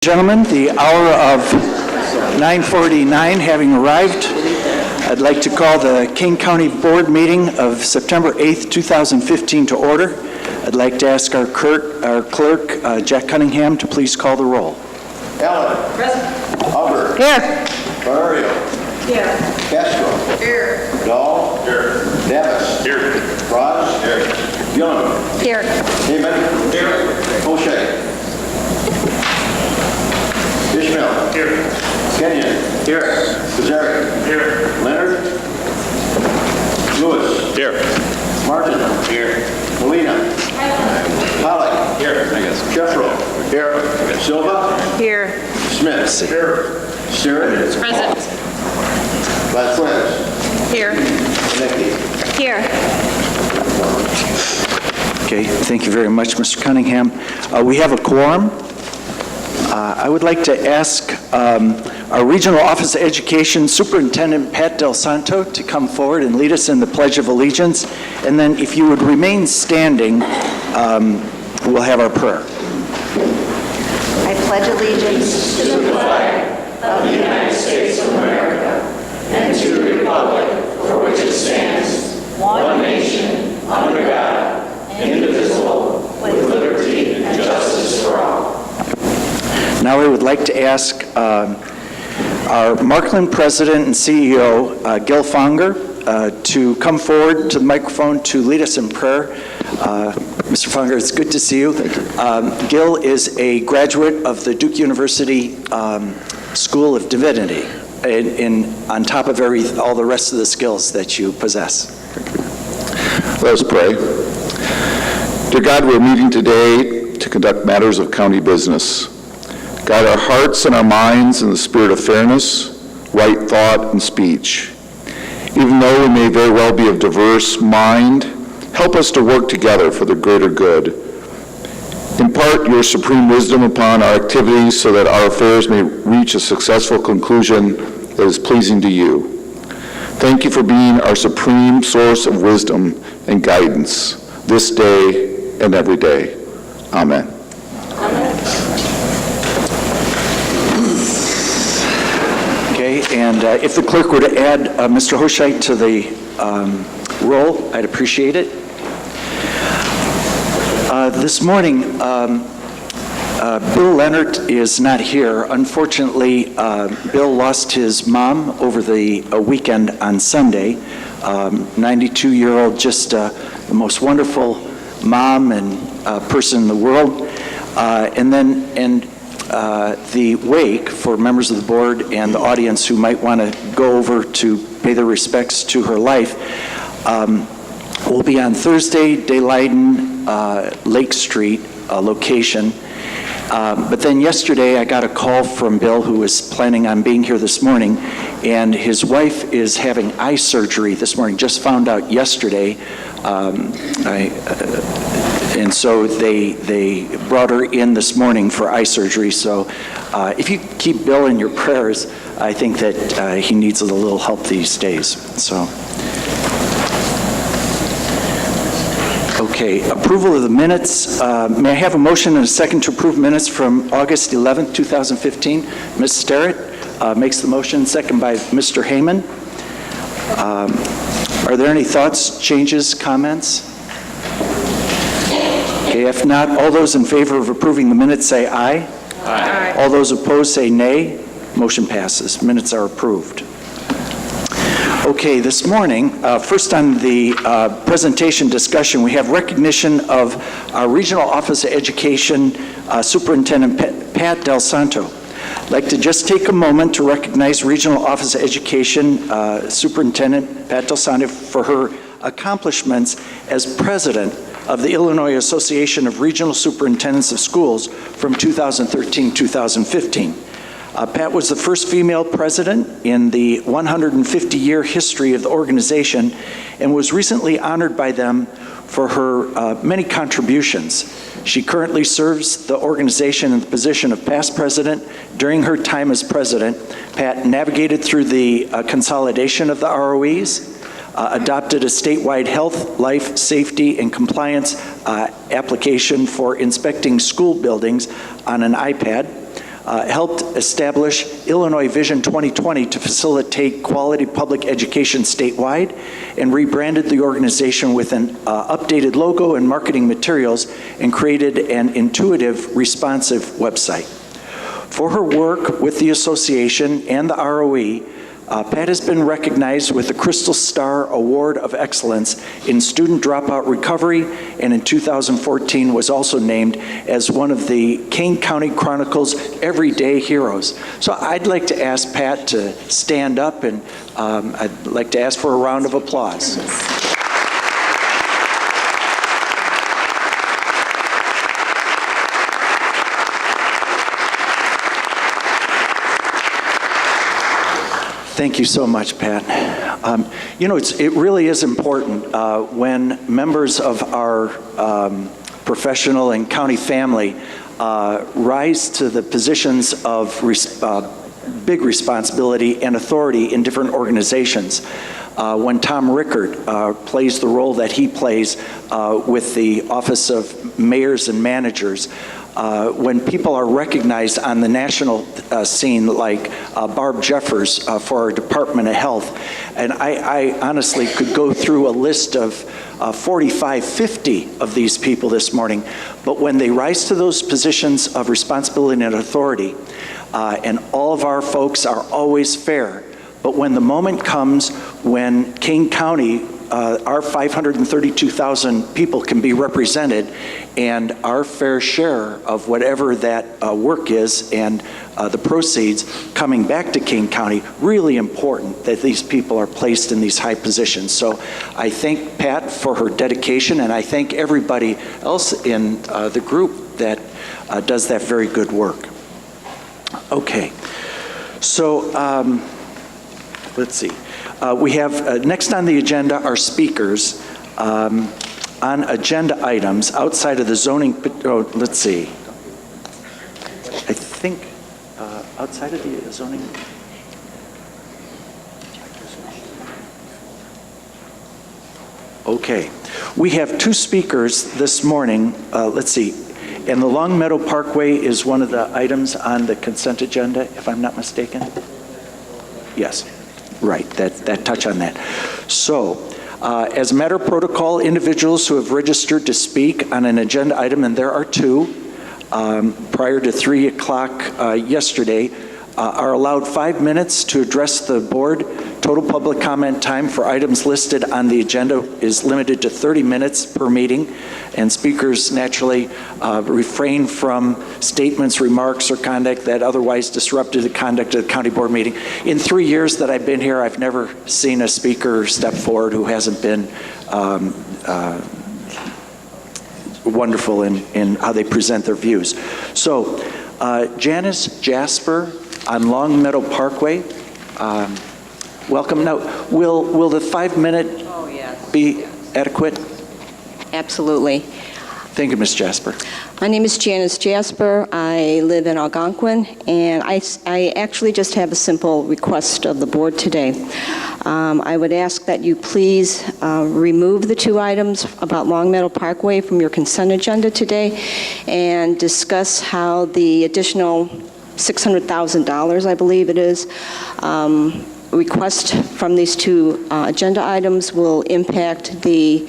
Gentlemen, the hour of 9:49 having arrived, I'd like to call the Kane County Board meeting of September 8th, 2015 to order. I'd like to ask our clerk, Jack Cunningham, to please call the roll. Allen. Present. Hubbard. Here. Barrio. Here. Castro. Here. Dahl. Here. Davis. Here. Raj. Here. Gillen. Here. Heyman. Here. O'Shea. Ishmael. Here. Kenyon. Here. Kazari. Here. Leonard. Lewis. Here. Martin. Here. Molina. Pollock. Here. Jeffro. Here. Silva. Here. Smith. Here. Stewart. Present. Vasquez. Here. Nicky. Here. Okay, thank you very much, Mr. Cunningham. We have a quorum. I would like to ask our Regional Office of Education Superintendent Pat Del Santo to come forward and lead us in the Pledge of Allegiance. And then if you would remain standing, we'll have our prayer. I pledge allegiance to the flag of the United States of America and to the republic for which it stands, one nation, under God, indivisible, with liberty and justice for all. Now I would like to ask our Markland President and CEO, Gil Fonger, to come forward to the microphone to lead us in prayer. Mr. Fonger, it's good to see you. Gil is a graduate of the Duke University School of Divinity, on top of all the rest of the skills that you possess. Let us pray. Dear God, we're meeting today to conduct matters of county business. Guide our hearts and our minds in the spirit of fairness, right thought, and speech. Even though we may very well be of diverse mind, help us to work together for the greater good. Impart your supreme wisdom upon our activities so that our affairs may reach a successful conclusion that is pleasing to you. Thank you for being our supreme source of wisdom and guidance this day and every day. Amen. Okay, and if the clerk were to add Mr. Hoshite to the roll, I'd appreciate it. This morning, Bill Leonard is not here. Unfortunately, Bill lost his mom over the weekend on Sunday. 92-year-old, just the most wonderful mom and person in the world. And the wake for members of the board and the audience who might want to go over to pay their respects to her life will be on Thursday, Daylighten, Lake Street location. But then yesterday I got a call from Bill, who was planning on being here this morning, and his wife is having eye surgery this morning, just found out yesterday. And so they brought her in this morning for eye surgery. So if you keep Bill in your prayers, I think that he needs a little help these days. So. Okay, approval of the minutes. May I have a motion and a second to approve minutes from August 11th, 2015? Ms. Starrett makes the motion, second by Mr. Heyman. Are there any thoughts, changes, comments? Okay, if not, all those in favor of approving the minutes say aye. Aye. All those opposed say nay. Motion passes. Minutes are approved. Okay, this morning, first on the presentation discussion, we have recognition of our Regional Office of Education Superintendent Pat Del Santo. I'd like to just take a moment to recognize Regional Office of Education Superintendent Pat Del Santo for her accomplishments as president of the Illinois Association of Regional Superintendents of Schools from 2013-2015. Pat was the first female president in the 150-year history of the organization and was recently honored by them for her many contributions. She currently serves the organization in the position of past president. During her time as president, Pat navigated through the consolidation of the ROEs, adopted a statewide health, life, safety, and compliance application for inspecting school buildings on an iPad, helped establish Illinois Vision 2020 to facilitate quality public education statewide, and rebranded the organization with an updated logo and marketing materials, and created an intuitive, responsive website. For her work with the association and the ROE, Pat has been recognized with the Crystal Star Award of Excellence in Student Dropout Recovery, and in 2014 was also named as one of the Kane County Chronicle's Everyday Heroes. So I'd like to ask Pat to stand up, and I'd like to ask for a round of applause. Thank you so much, Pat. It really is important when members of our professional and county family rise to the positions of big responsibility and authority in different organizations. When Tom Rickard plays the role that he plays with the Office of Mayors and Managers, when people are recognized on the national scene, like Barb Jeffers for our Department of Health, and I honestly could go through a list of 45, 50 of these people this morning, but when they rise to those positions of responsibility and authority, and all of our folks are always fair, but when the moment comes when Kane County, our 532,000 people can be represented, and our fair share of whatever that work is and the proceeds coming back to Kane County, really important that these people are placed in these high positions. So I thank Pat for her dedication, and I thank everybody else in the group that does that very good work. Okay, so let's see. We have, next on the agenda are speakers on agenda items outside of the zoning, let's see. I think outside of the zoning. Okay, we have two speakers this morning, let's see. And the Long Meadow Parkway is one of the items on the consent agenda, if I'm not mistaken? Yes. Right, that touch on that. So, as a matter of protocol, individuals who have registered to speak on an agenda item, and there are two, prior to 3 o'clock yesterday, are allowed 5 minutes to address the board. Total public comment time for items listed on the agenda is limited to 30 minutes per meeting, and speakers naturally refrain from statements, remarks, or conduct that otherwise disrupted the conduct of the county board meeting. In 3 years that I've been here, I've never seen a speaker step forward who hasn't been wonderful in how they present their views. So, Janice Jasper on Long Meadow Parkway. Welcome. Now, will the 5 minute be adequate? Absolutely. Thank you, Ms. Jasper. My name is Janice Jasper. I live in Algonquin, and I actually just have a simple request of the board today. I would ask that you please remove the two items about Long Meadow Parkway from your consent agenda today and discuss how the additional $600,000, I believe it is, request from these two agenda items will impact the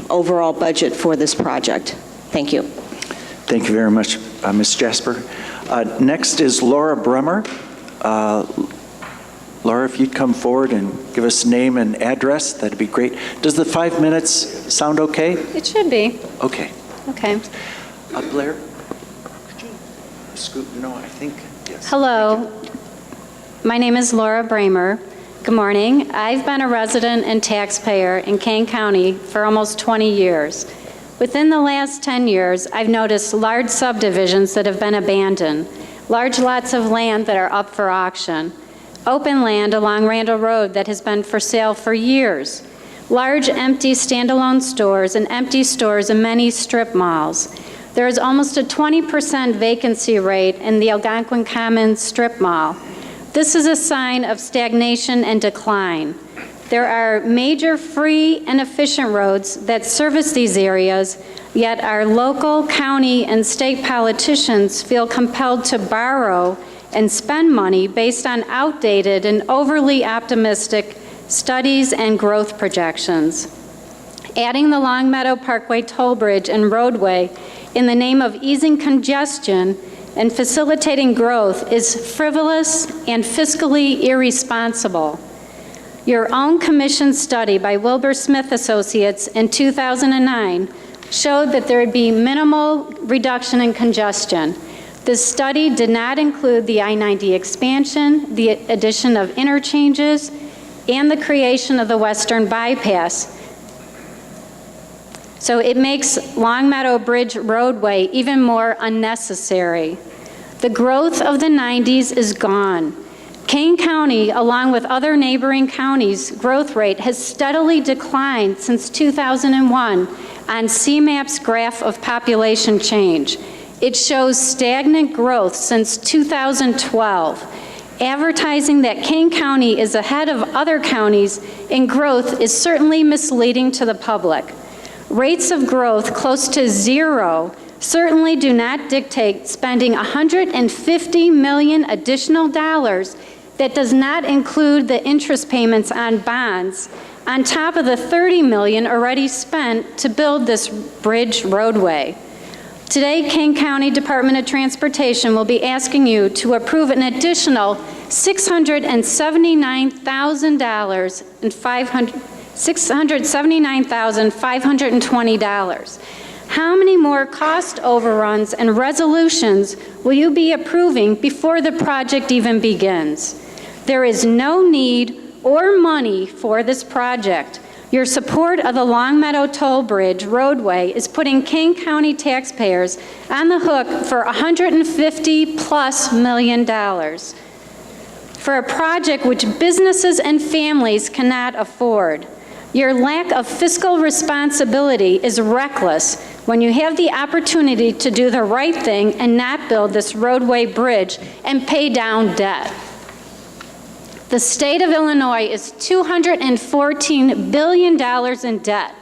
overall budget for this project. Thank you. Thank you very much, Ms. Jasper. Next is Laura Bremer. Laura, if you'd come forward and give us name and address, that'd be great. Does the 5 minutes sound okay? It should be. Okay. Okay. Blair, could you scoot? No, I think, yes. Hello. My name is Laura Bramer. Good morning. I've been a resident and taxpayer in Kane County for almost 20 years. Within the last 10 years, I've noticed large subdivisions that have been abandoned, large lots of land that are up for auction, open land along Randall Road that has been for sale for years, large empty standalone stores and empty stores in many strip malls. There is almost a 20% vacancy rate in the Algonquin Commons strip mall. This is a sign of stagnation and decline. There are major free and efficient roads that service these areas, Yet our local, county, and state politicians feel compelled to borrow and spend money based on outdated and overly optimistic studies and growth projections. Adding the Long Meadow Parkway toll bridge and roadway in the name of easing congestion and facilitating growth is frivolous and fiscally irresponsible. Your own commission study by Wilbur Smith Associates in 2009 showed that there would be minimal reduction in congestion. This study did not include the I-90 expansion, the addition of interchanges, and the creation of the Western Bypass. So it makes Long Meadow Bridge roadway even more unnecessary. The growth of the 90s is gone. Kane County, along with other neighboring counties' growth rate has steadily declined since 2001 on CMAP's graph of population change. It shows stagnant growth since 2012. Advertising that Kane County is ahead of other counties in growth is certainly misleading to the public. Rates of growth close to zero certainly do not dictate spending $150 million additional dollars that does not include the interest payments on bonds on top of the $30 million already spent to build this bridge roadway. Today, Kane County Department of Transportation will be asking you to approve an additional $679,520. How many more cost overruns and resolutions will you be approving before the project even begins? There is no need or money for this project. Your support of the Long Meadow Toll Bridge roadway is putting Kane County taxpayers on the hook for $150+ million for a project which businesses and families cannot afford. Your lack of fiscal responsibility is reckless when you have the opportunity to do the right thing and not build this roadway bridge and pay down debt. The state of Illinois is $214 billion in debt,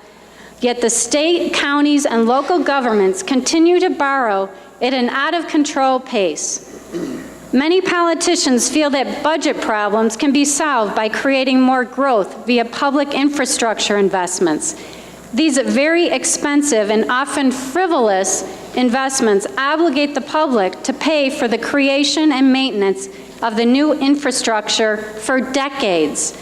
yet the state, counties, and local governments continue to borrow at an out-of-control pace. Many politicians feel that budget problems can be solved by creating more growth via public infrastructure investments. These very expensive and often frivolous investments obligate the public to pay for the creation and maintenance of the new infrastructure for decades.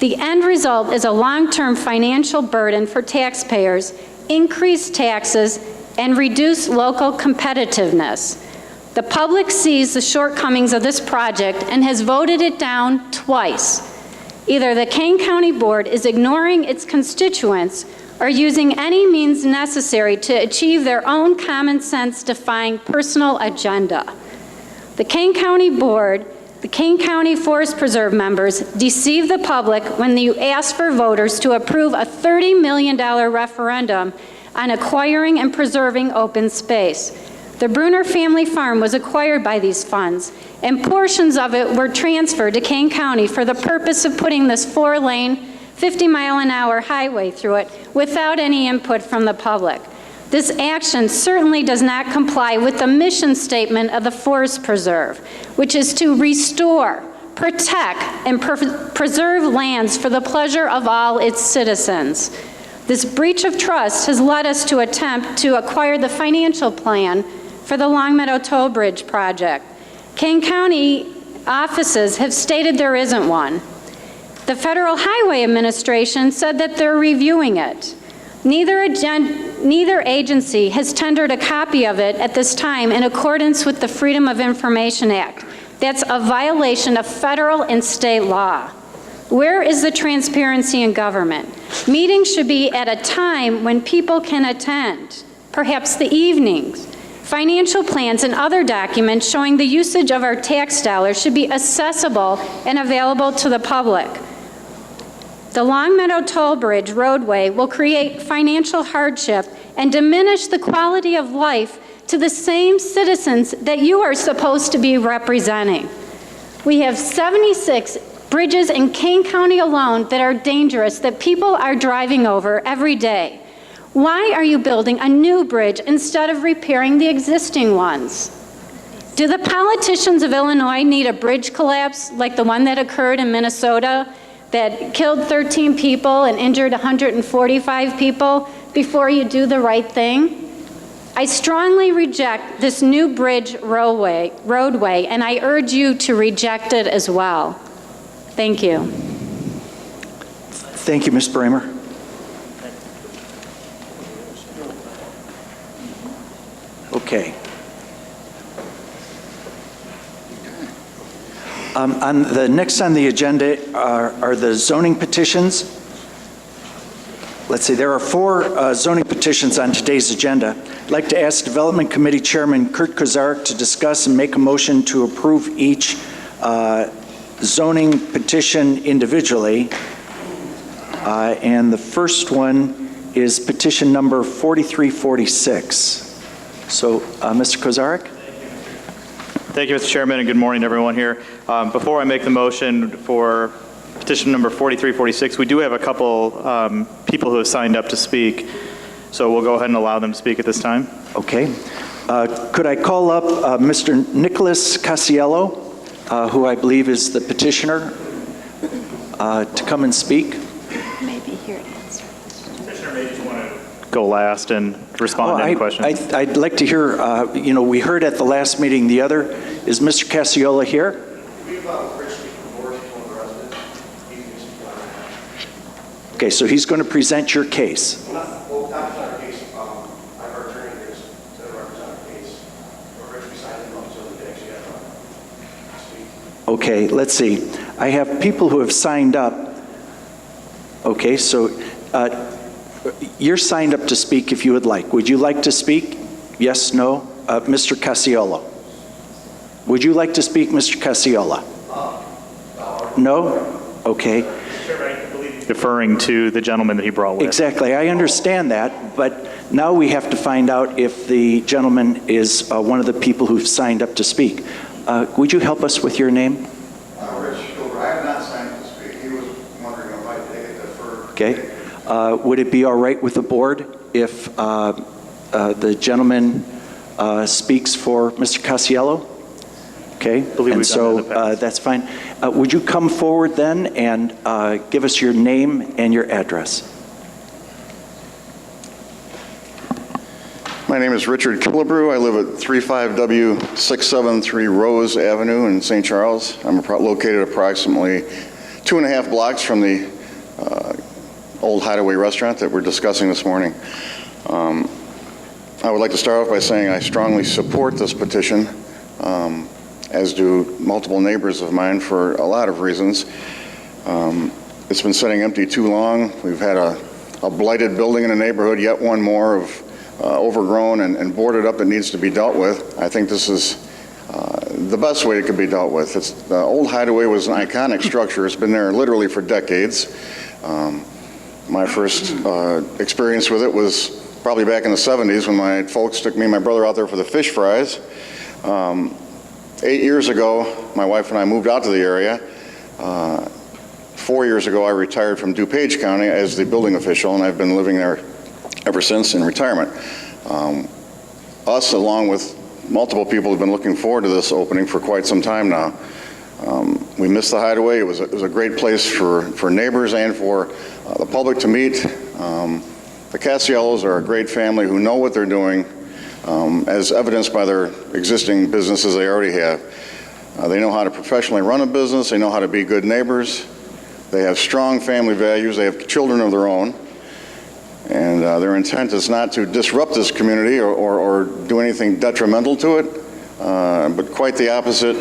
The end result is a long-term financial burden for taxpayers, increased taxes, and reduced local competitiveness. The public sees the shortcomings of this project and has voted it down twice. Either the Kane County Board is ignoring its constituents or using any means necessary to achieve their own common sense-defying personal agenda. The Kane County Board, the Kane County Forest Preserve members deceive the public when you ask for voters to approve a $30 million referendum on acquiring and preserving open space. The Bruner family farm was acquired by these funds, and portions of it were transferred to Kane County for the purpose of putting this 4-lane, 50-mile-an-hour highway through it without any input from the public. This action certainly does not comply with the mission statement of the Forest Preserve, which is to restore, protect, and preserve lands for the pleasure of all its citizens. This breach of trust has led us to attempt to acquire the financial plan for the Long Meadow Toll Bridge project. Kane County offices have stated there isn't one. The Federal Highway Administration said that they're reviewing it. Neither agency has tendered a copy of it at this time in accordance with the Freedom of Information Act. That's a violation of federal and state law. Where is the transparency in government? Meetings should be at a time when people can attend, perhaps the evenings. Financial plans and other documents showing the usage of our tax dollars should be accessible and available to the public. The Long Meadow Toll Bridge roadway will create financial hardship and diminish the quality of life to the same citizens that you are supposed to be representing. We have 76 bridges in Kane County alone that are dangerous, that people are driving over every day. Why are you building a new bridge instead of repairing the existing ones? Do the politicians of Illinois need a bridge collapse like the one that occurred in Minnesota that killed 13 people and injured 145 people before you do the right thing? I strongly reject this new bridge roadway, and I urge you to reject it as well. Thank you. Thank you, Ms. Bramer. Okay. Next on the agenda are the zoning petitions. Let's see, there are 4 zoning petitions on today's agenda. I'd like to ask Development Committee Chairman Kurt Kozarek to discuss and make a motion to approve each zoning petition individually. And the first one is petition number 4346. So, Mr. Kozarek? Thank you, Mr. Chairman, and good morning, everyone here. Before I make the motion for petition number 4346, we do have a couple people who have signed up to speak, so we'll go ahead and allow them to speak at this time. Okay. Could I call up Mr. Nicholas Casiello, who I believe is the petitioner, to come and speak? Maybe here to answer. Petitioner may just want to go last and respond to any questions. I'd like to hear, we heard at the last meeting the other. Is Mr. Casiello here? Okay, so he's going to present your case. Well, not our case. Our attorney is to represent our case. We're actually signing them up so that they actually have to speak. Okay, let's see. I have people who have signed up. Okay, so you're signed up to speak if you would like. Would you like to speak? Yes, no? Mr. Casiello. Would you like to speak, Mr. Casiello? No? Okay. Deferring to the gentleman that he brought with. Exactly. I understand that, but now we have to find out if the gentleman is one of the people who've signed up to speak. Would you help us with your name? Rich Hilbert. I have not signed up to speak. He was wondering if I could take it deferred. Okay. Would it be all right with the board if the gentleman speaks for Mr. Casiello? Okay. Believe we've done that in the past. That's fine. Would you come forward then and give us your name and your address? My name is Richard Killebrew. I live at 35W673 Rose Avenue in St. Charles. I'm located approximately 2.5 blocks from the old Hideaway restaurant that we're discussing this morning. I would like to start off by saying I strongly support this petition, as do multiple neighbors of mine for a lot of reasons. It's been sitting empty too long. We've had a blighted building in the neighborhood, yet one more of overgrown and boarded up that needs to be dealt with. I think this is the best way it could be dealt with. The old Hideaway was an iconic structure. It's been there literally for decades. My first experience with it was probably back in the 70s when my folks took me and my brother out there for the fish fries. 8 years ago, my wife and I moved out to the area. 4 years ago, I retired from DuPage County as the building official, and I've been living there ever since in retirement. Us, along with multiple people, have been looking forward to this opening for quite some time now. We missed the Hideaway. It was a great place for neighbors and for the public to meet. The Casiellos are a great family who know what they're doing, as evidenced by their existing businesses they already have. They know how to professionally run a business. They know how to be good neighbors. They have strong family values. They have children of their own. And their intent is not to disrupt this community or do anything detrimental to it, but quite the opposite,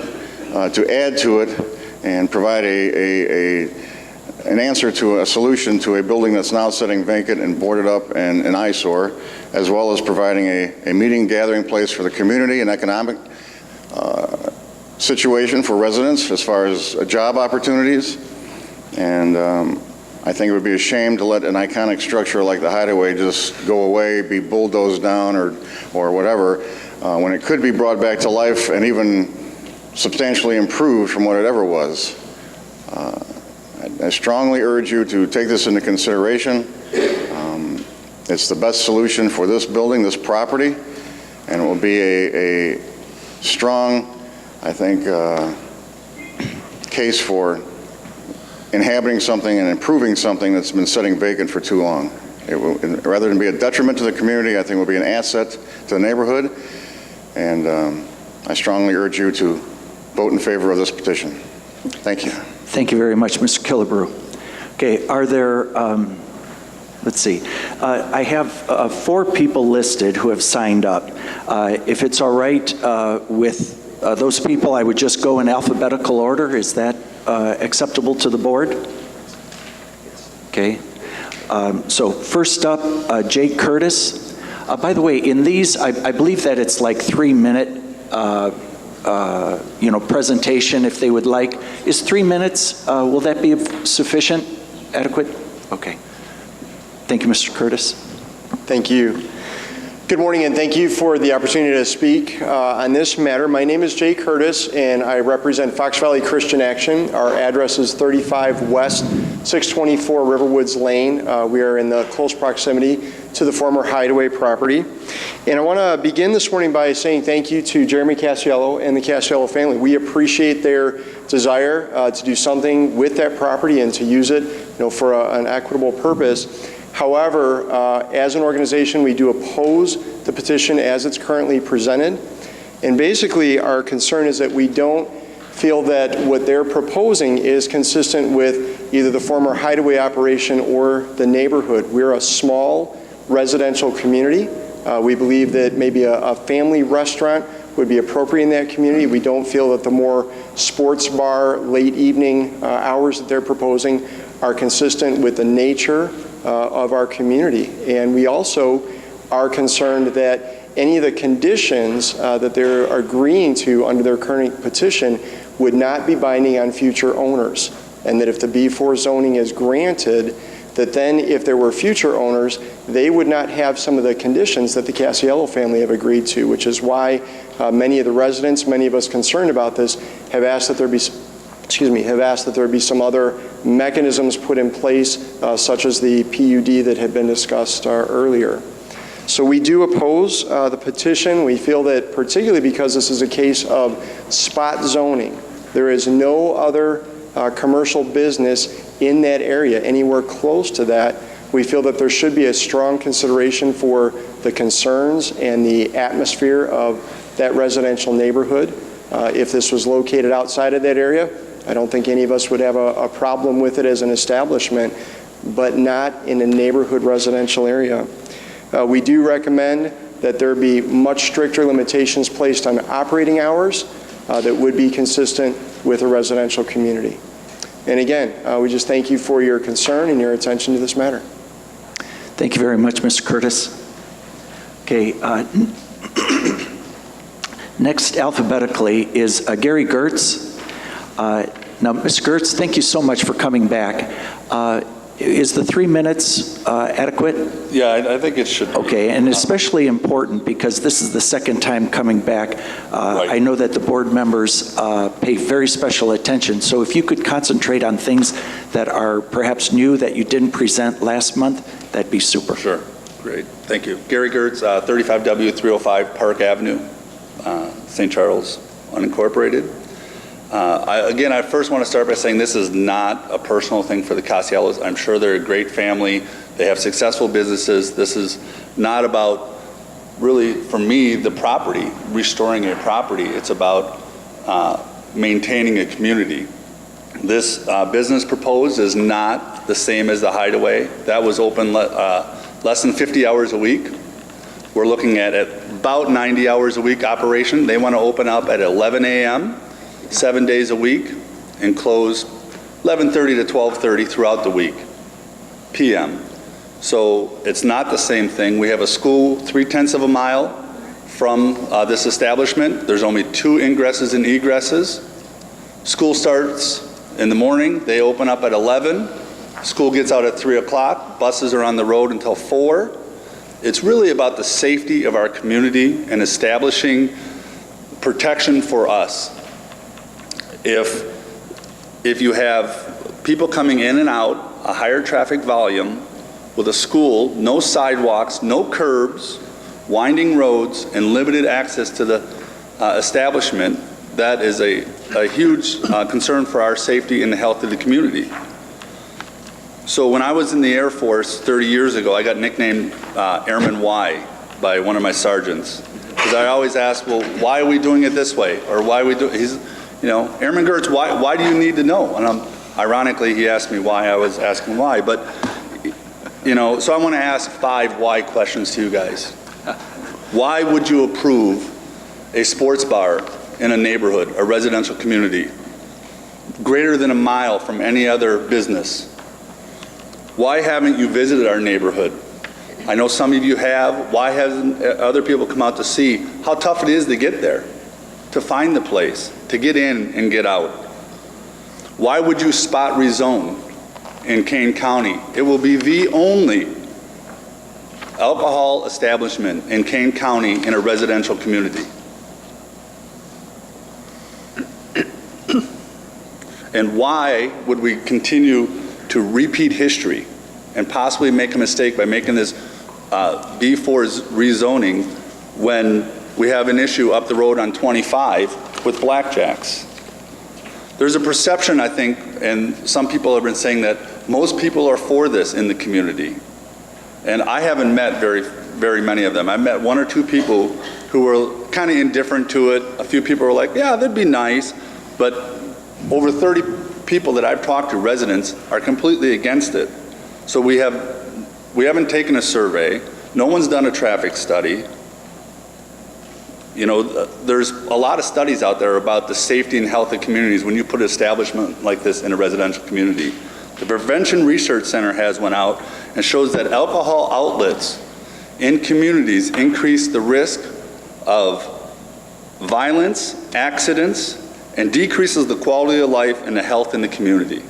to add to it and provide an answer to a solution to a building that's now sitting vacant and boarded up and an eyesore, as well as providing a meeting gathering place for the community, an economic situation for residents as far as job opportunities. And I think it would be a shame to let an iconic structure like the Hideaway just go away, be bulldozed down or whatever, when it could be brought back to life and even substantially improved from what it ever was. I strongly urge you to take this into consideration. It's the best solution for this building, this property, and it will be a strong, I think, case for inhabiting something and improving something that's been sitting vacant for too long. It will, rather than be a detriment to the community, I think it will be an asset to the neighborhood, and I strongly urge you to vote in favor of this petition. Thank you. Thank you very much, Mr. Killebrew. Okay, are there, let's see, I have 4 people listed who have signed up. If it's all right with those people, I would just go in alphabetical order. Is that acceptable to the board? Okay. So first up, Jake Curtis. By the way, in these, I believe that it's like 3-minute presentation if they would like. Is 3 minutes, will that be sufficient, adequate? Okay. Thank you, Mr. Curtis. Thank you. Good morning, and thank you for the opportunity to speak on this matter. My name is Jay Curtis, and I represent Fox Valley Christian Action. Our address is 35 West 624 Riverwoods Lane. We are in the close proximity to the former Hideaway property. And I want to begin this morning by saying thank you to Jeremy Casiello and the Casiello family. We appreciate their desire to do something with that property and to use it, for an equitable purpose. However, as an organization, we do oppose the petition as it's currently presented. And basically, our concern is that we don't feel that what they're proposing is consistent with either the former Hideaway operation or the neighborhood. We're a small residential community. We believe that maybe a family restaurant would be appropriate in that community. We don't feel that the more sports bar, late evening hours that they're proposing are consistent with the nature of our community. And we also are concerned that any of the conditions that they're agreeing to under their current petition would not be binding on future owners. And that if the B4 zoning is granted, that then if there were future owners, they would not have some of the conditions that the Casiello family have agreed to, which is why many of the residents, many of us concerned about this, have asked that there be some other mechanisms put in place, such as the PUD that had been discussed earlier. So we do oppose the petition. We feel that particularly because this is a case of spot zoning, there is no other commercial business in that area anywhere close to that. We feel that there should be a strong consideration for the concerns and the atmosphere of that residential neighborhood. If this was located outside of that area, I don't think any of us would have a problem with it as an establishment, but not in a neighborhood residential area. We do recommend that there be much stricter limitations placed on operating hours that would be consistent with a residential community. And again, we just thank you for your concern and your attention to this matter. Thank you very much, Mr. Curtis. Okay, next alphabetically is Gary Gertz. Now, Mr. Gertz, thank you so much for coming back. Is the 3 minutes adequate? Yeah, I think it should be. Okay, and especially important because this is the second time coming back. Right. I know that the board members pay very special attention, so if you could concentrate on things that are perhaps new that you didn't present last month, that'd be super. Sure, great, thank you. Gary Gertz, 35W305 Park Avenue, St. Charles, unincorporated. Again, I first want to start by saying this is not a personal thing for the Casiellos. I'm sure they're a great family. They have successful businesses. This is not about, really, for me, the property, restoring a property. It's about maintaining a community. This business proposed is not the same as the Hideaway. That was open less than 50 hours a week. We're looking at about 90 hours a week operation. They want to open up at 11 a.m., 7 days a week, and close 11:30 to 12:30 throughout the week, p.m. So it's not the same thing. We have a school 3/10 of a mile from this establishment. There's only 2 ingresses and egresses. School starts in the morning. They open up at 11. School gets out at 3 o'clock. Buses are on the road until 4. It's really about the safety of our community and establishing protection for us. If you have people coming in and out, a higher traffic volume, with a school, no sidewalks, no curbs, winding roads, and limited access to the establishment, that is a huge concern for our safety and the health of the community. So when I was in the Air Force 30 years ago, I got nicknamed Airman Y by one of my sergeants. Because I always ask, well, why are we doing it this way? Or why are we doing, he's, you know, Airman Gertz, why do you need to know? And ironically, he asked me why, I was asking why. But, you know, so I want to ask 5 why questions to you guys. Why would you approve a sports bar in a neighborhood, a residential community, greater than a mile from any other business? Why haven't you visited our neighborhood? I know some of you have. Why hasn't other people come out to see how tough it is to get there, to find the place, to get in and get out? Why would you spot rezone in Kane County? It will be the only alcohol establishment in Kane County in a residential community. And why would we continue to repeat history and possibly make a mistake by making this B4 rezoning when we have an issue up the road on 25 with blackjacks? There's a perception, I think, and some people have been saying that most people are for this in the community. And I haven't met very many of them. I met 1 or 2 people who were kind of indifferent to it. A few people were like, yeah, that'd be nice. But over 30 people that I've talked to, residents, are completely against it. So we haven't taken a survey. No one's done a traffic study. You know, there's a lot of studies out there about the safety and health of communities when you put an establishment like this in a residential community. The Prevention Research Center has one out and shows that alcohol outlets in communities increase the risk of violence, accidents, and decreases the quality of life and the health in the community.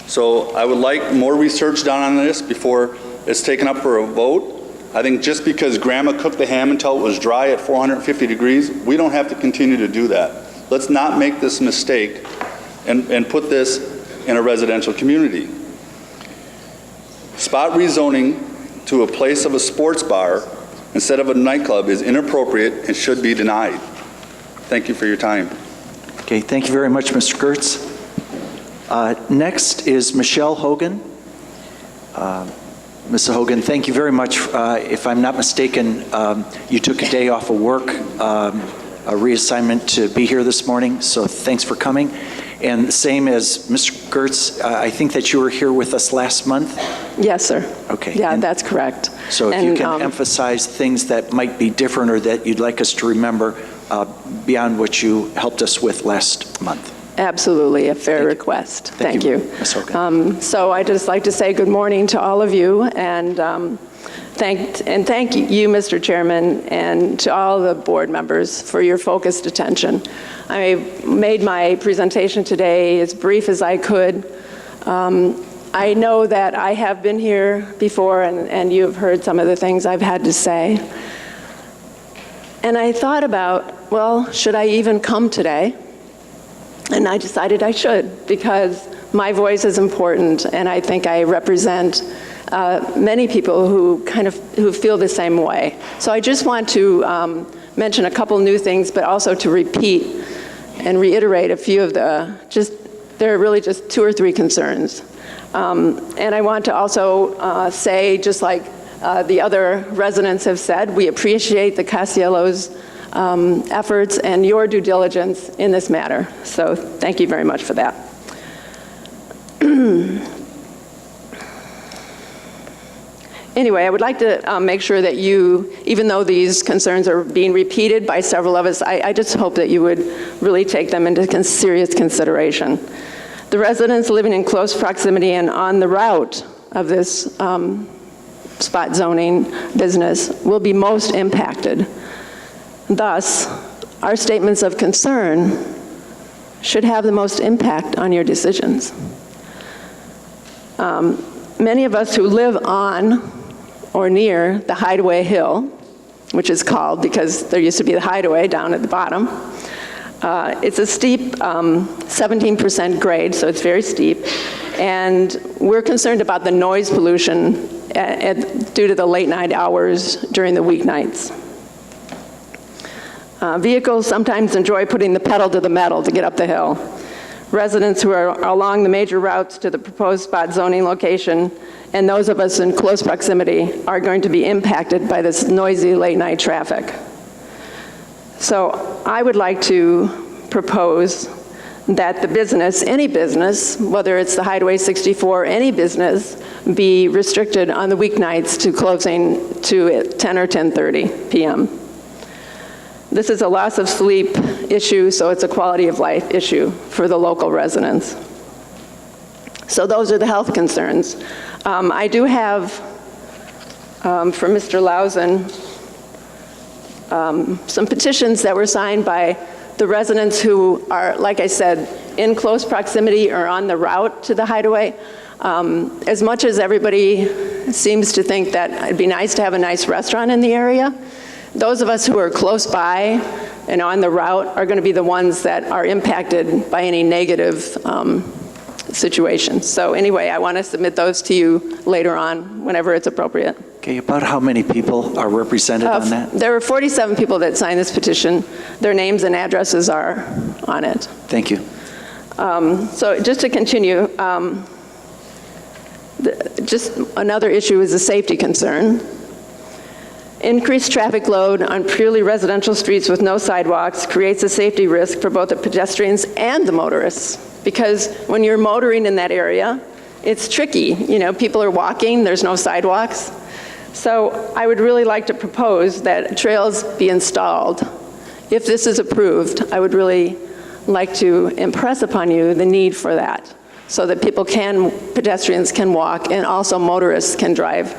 So I would like more research done on this before it's taken up for a vote. I think just because Grandma cooked the ham until it was dry at 450 degrees, we don't have to continue to do that. Let's not make this mistake and put this in a residential community. Spot rezoning to a place of a sports bar instead of a nightclub is inappropriate and should be denied. Thank you for your time. Okay, thank you very much, Mr. Gertz. Next is Michelle Hogan. Ms. Hogan, thank you very much. If I'm not mistaken, you took a day off of work, a reassignment to be here this morning, so thanks for coming. And same as Mr. Gertz, I think that you were here with us last month? Yes, sir. Okay. Yeah, And that's correct. so if you can emphasize things that might be different or that you'd like us to remember beyond what you helped us with last month. Absolutely, a fair request. Thank you. Ms. Hogan. So I'd just like to say good morning to all of you, and thank you, Mr. Chairman, and to all the board members for your focused attention. I made my presentation today as brief as I could. I know that I have been here before, and you have heard some of the things I've had to say. And I thought about, well, should I even come today? And I decided I should, because my voice is important, and I think I represent many people who feel the same way. So I just want to mention a couple new things, but also to repeat and reiterate a few of there are really just 2 or 3 concerns. And I want to also say, just like the other residents have said, we appreciate the Casiello's efforts and your due diligence in this matter. So thank you very much for that. Anyway, I would like to make sure that you, even though these concerns are being repeated by several of us, I just hope that you would really take them into serious consideration. The residents living in close proximity and on the route of this spot zoning business will be most impacted. Thus, our statements of concern should have the most impact on your decisions. Many of us who live on or near the Hideaway Hill, which is called because there used to be the Hideaway down at the bottom. It's a steep 17% grade, so it's very steep. And we're concerned about the noise pollution due to the late night hours during the weeknights. Vehicles sometimes enjoy putting the pedal to the metal to get up the hill. Residents who are along the major routes to the proposed spot zoning location and those of us in close proximity are going to be impacted by this noisy late night traffic. So I would like to propose that the business, any business, whether it's the Hideaway 64, any business, be restricted on the weeknights to closing to 10 or 10:30 p.m. This is a loss of sleep issue, so it's a quality of life issue for the local residents. So those are the health concerns. I do have, for Mr. Lausen, some petitions that were signed by the residents who are, like I said, in close proximity or on the route to the Hideaway. As much as everybody seems to think that it'd be nice to have a nice restaurant in the area, those of us who are close by and on the route are going to be the ones that are impacted by any negative situations. So anyway, I want to submit those to you later on, whenever it's appropriate. Okay, about how many people are represented on that? There were 47 people that signed this petition. Their names and addresses are on it. Thank you. So just to continue, just another issue is a safety concern. Increased traffic load on purely residential streets with no sidewalks creates a safety risk for both the pedestrians and the motorists. Because when you're motoring in that area, it's tricky. You know, people are walking, there's no sidewalks. So I would really like to propose that trails be installed. If this is approved, I would really like to impress upon you the need for that, so that pedestrians can walk and also motorists can drive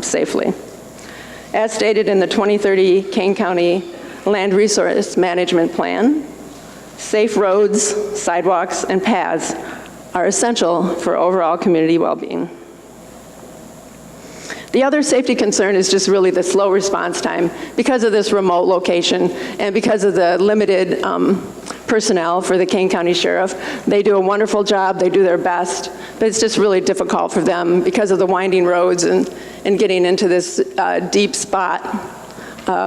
safely. As stated in the 2030 Kane County Land Resource Management Plan, safe roads, sidewalks, and paths are essential for overall community well-being. The other safety concern is just really the slow response time because of this remote location and because of the limited personnel for the Kane County Sheriff. They do a wonderful job, they do their best, but it's just really difficult for them because of the winding roads and getting into this deep spot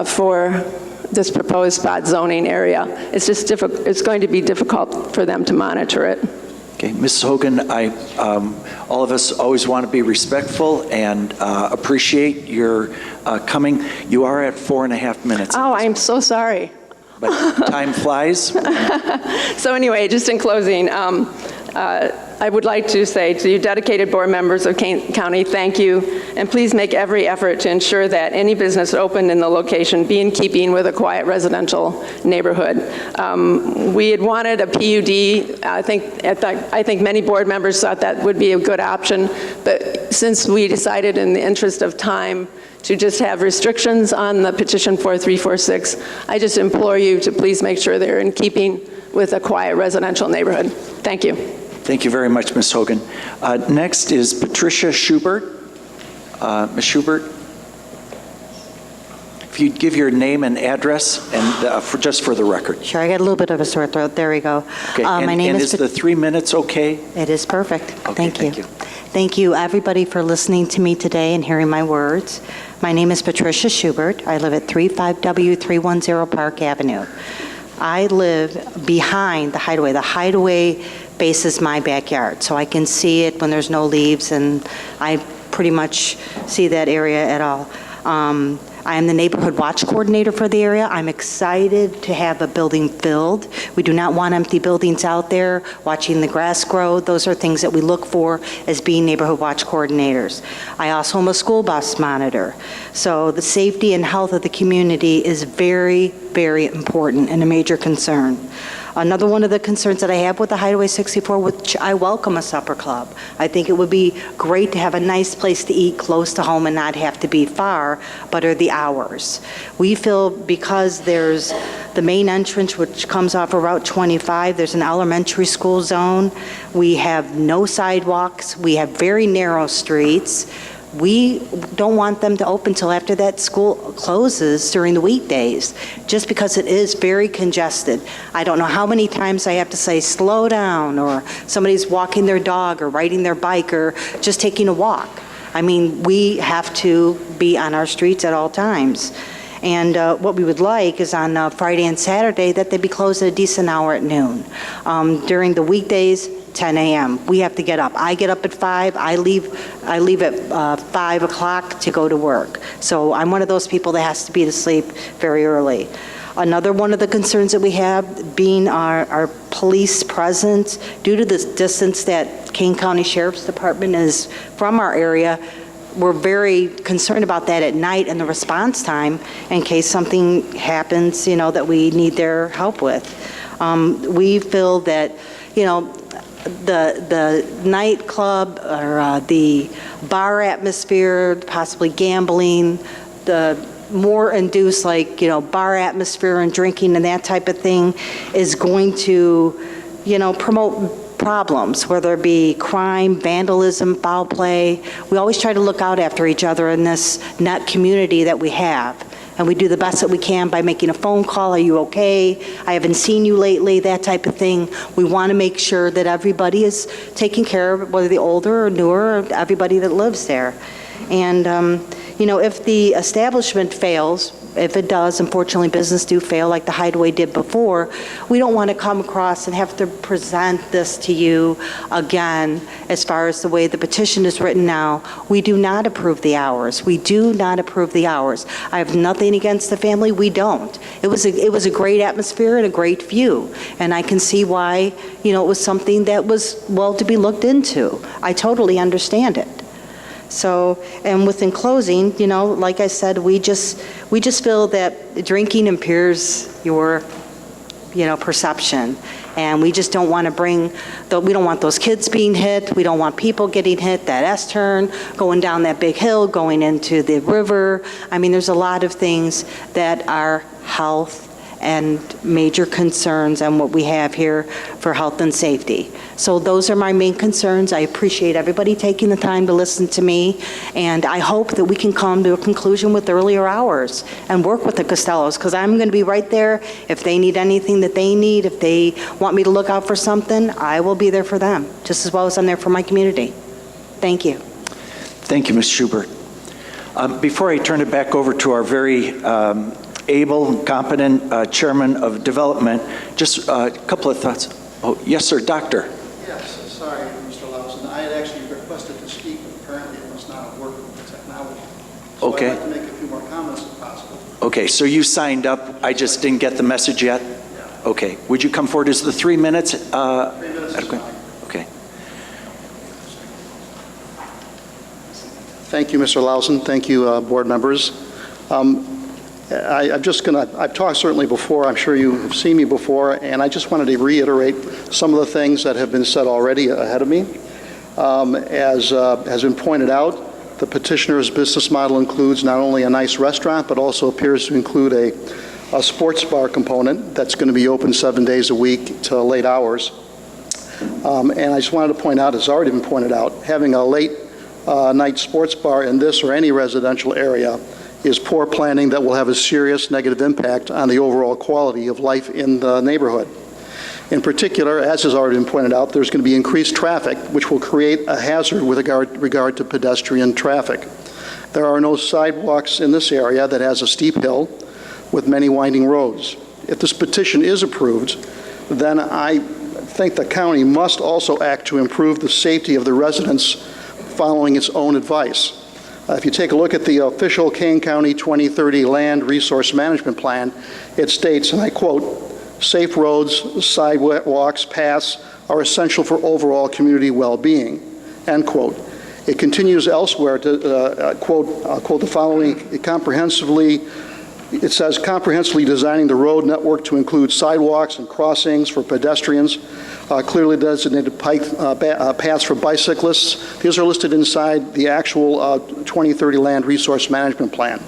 for this proposed spot zoning area. It's just it's going to be difficult for them to monitor it. Okay, Ms. Hogan, all of us always want to be respectful and appreciate your coming. You are at 4.5 minutes. Oh, I'm so sorry. But time flies. So anyway, just in closing, I would like to say to you dedicated board members of Kane County, thank you, and please make every effort to ensure that any business opened in the location be in keeping with a quiet residential neighborhood. We had wanted a PUD. I think many board members thought that would be a good option, but since we decided in the interest of time to just have restrictions on the petition 4346, I just implore you to please make sure they're in keeping with a quiet residential neighborhood. Thank you. Thank you very much, Ms. Hogan. Next is Patricia Schubert. Ms. Schubert, if you'd give your name and address, and just for the record. Sure, I got a little bit of a sore throat. There we go. Okay, My name is the 3 minutes okay? It is perfect. Okay, Thank you. Thank you, everybody, for listening to me today and hearing my words. My name is Patricia Schubert. I live at 35W310 Park Avenue. I live behind the Hideaway. The Hideaway faces my backyard, so I can see it when there's no leaves, and I pretty much see that area at all. I am the neighborhood watch coordinator for the area. I'm excited to have a building filled. We do not want empty buildings out there watching the grass grow. Those are things that we look for as being neighborhood watch coordinators. I also am a school bus monitor. So the safety and health of the community is very, very important and a major concern. Another one of the concerns that I have with the Hideaway 64, which I welcome a supper club. I think it would be great to have a nice place to eat close to home and not have to be far, but are the hours. We feel because there's the main entrance, which comes off of Route 25, there's an elementary school zone. We have no sidewalks. We have very narrow streets. We don't want them to open till after that school closes during the weekdays, just because it is very congested. I don't know how many times I have to say, slow down, or somebody's walking their dog or riding their bike or just taking a walk. I mean, we have to be on our streets at all times. And what we would like is on Friday and Saturday that they be closed at a decent hour at noon. During the weekdays, 10 a.m. We have to get up. I get up at 5. I leave at 5 o'clock to go to work. So I'm one of those people that has to be to sleep very early. Another one of the concerns that we have, being our police presence, due to the distance that Kane County Sheriff's Department is from our area, we're very concerned about that at night and the response time in case something happens, that we need their help with. We feel that, the nightclub or the bar atmosphere, possibly gambling, the more induced bar atmosphere and drinking and that type of thing is going to, promote problems, whether it be crime, vandalism, foul play. We always try to look out after each other in this net community that we have. And we do the best that we can by making a phone call. Are you okay? I haven't seen you lately, that type of thing. We want to make sure that everybody is taken care of, whether the older or newer, or everybody that lives there. And, if the establishment fails, if it does, unfortunately, business do fail like the Hideaway did before, we don't want to come across and have to present this to you again as far as the way the petition is written now. We do not approve the hours. We do not approve the hours. I have nothing against the family. We don't. It was a great atmosphere and a great view, and I can see why, it was something that was well to be looked into. I totally understand it. So, and within closing, like I said, we just feel that drinking impairs your, perception. And we just don't want to we don't want those kids being hit. We don't want people getting hit, that S-turn, going down that big hill, going into the river. I mean, there's a lot of things that are health and major concerns on what we have here for health and safety. So those are my main concerns. I appreciate everybody taking the time to listen to me, and I hope that we can come to a conclusion with earlier hours and work with the Costellos, because I'm going to be right there. If they need anything that they need, if they want me to look out for something, I will be there for them, just as well as I'm there for my community. Thank you. Thank you, Ms. Schubert. Before I turn it back over to our very able, competent chairman of development, just a couple of thoughts. Oh, yes, sir, doctor. Yes, sorry, Mr. Lawson. I had actually requested to speak, but apparently it was not working with the technology. So Okay. I'd like to make a few more comments if possible. Okay, so you signed up. I just didn't get the message yet? Yeah. Okay. Would you come forward? Is the 3 minutes? 3 minutes is adequate? fine. Okay. Thank you, Mr. Lawson. Thank you, board members. I've talked certainly before, I'm sure you have seen me before, and I just wanted to reiterate some of the things that have been said already ahead of me. As has been pointed out, the petitioner's business model includes not only a nice restaurant, but also appears to include a sports bar component that's going to be open 7 days a week to late hours. And I just wanted to point out, it's already been pointed out, having a late night sports bar in this or any residential area is poor planning that will have a serious negative impact on the overall quality of life in the neighborhood. In particular, as has already been pointed out, there's going to be increased traffic, which will create a hazard with regard to pedestrian traffic. There are no sidewalks in this area that has a steep hill with many winding roads. If this petition is approved, then I think the county must also act to improve the safety of the residents following its own advice. If you take a look at the official Kane County 2030 Land Resource Management Plan, it states, and I quote, "Safe roads, sidewalks, paths are essential for overall community well-being," end quote. It continues elsewhere to quote the following, it says, comprehensively designing the road network to include sidewalks and crossings for pedestrians, clearly designated paths for bicyclists. These are listed inside the actual 2030 Land Resource Management Plan.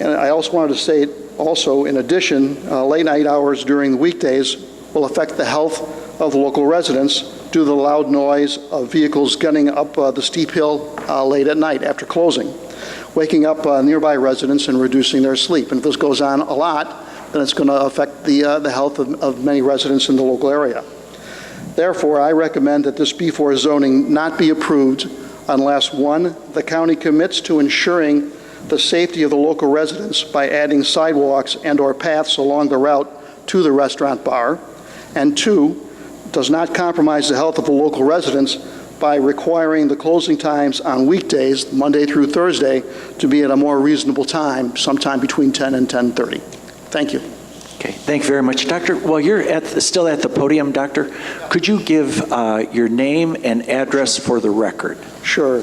And I also wanted to state, also, in addition, late night hours during the weekdays will affect the health of local residents due to the loud noise of vehicles gunning up the steep hill late at night after closing, waking up nearby residents and reducing their sleep. And if this goes on a lot, then it's going to affect the health of many residents in the local area. Therefore, I recommend that this B4 zoning not be approved unless, 1, the county commits to ensuring the safety of the local residents by adding sidewalks and/or paths along the route to the restaurant bar, and 2, does not compromise the health of the local residents by requiring the closing times on weekdays, Monday through Thursday, to be at a more reasonable time, sometime between 10 and 10:30. Thank you. Okay, thank you very much. Doctor, while you're still at the podium, Doctor, could you give your name and address for the record? Sure.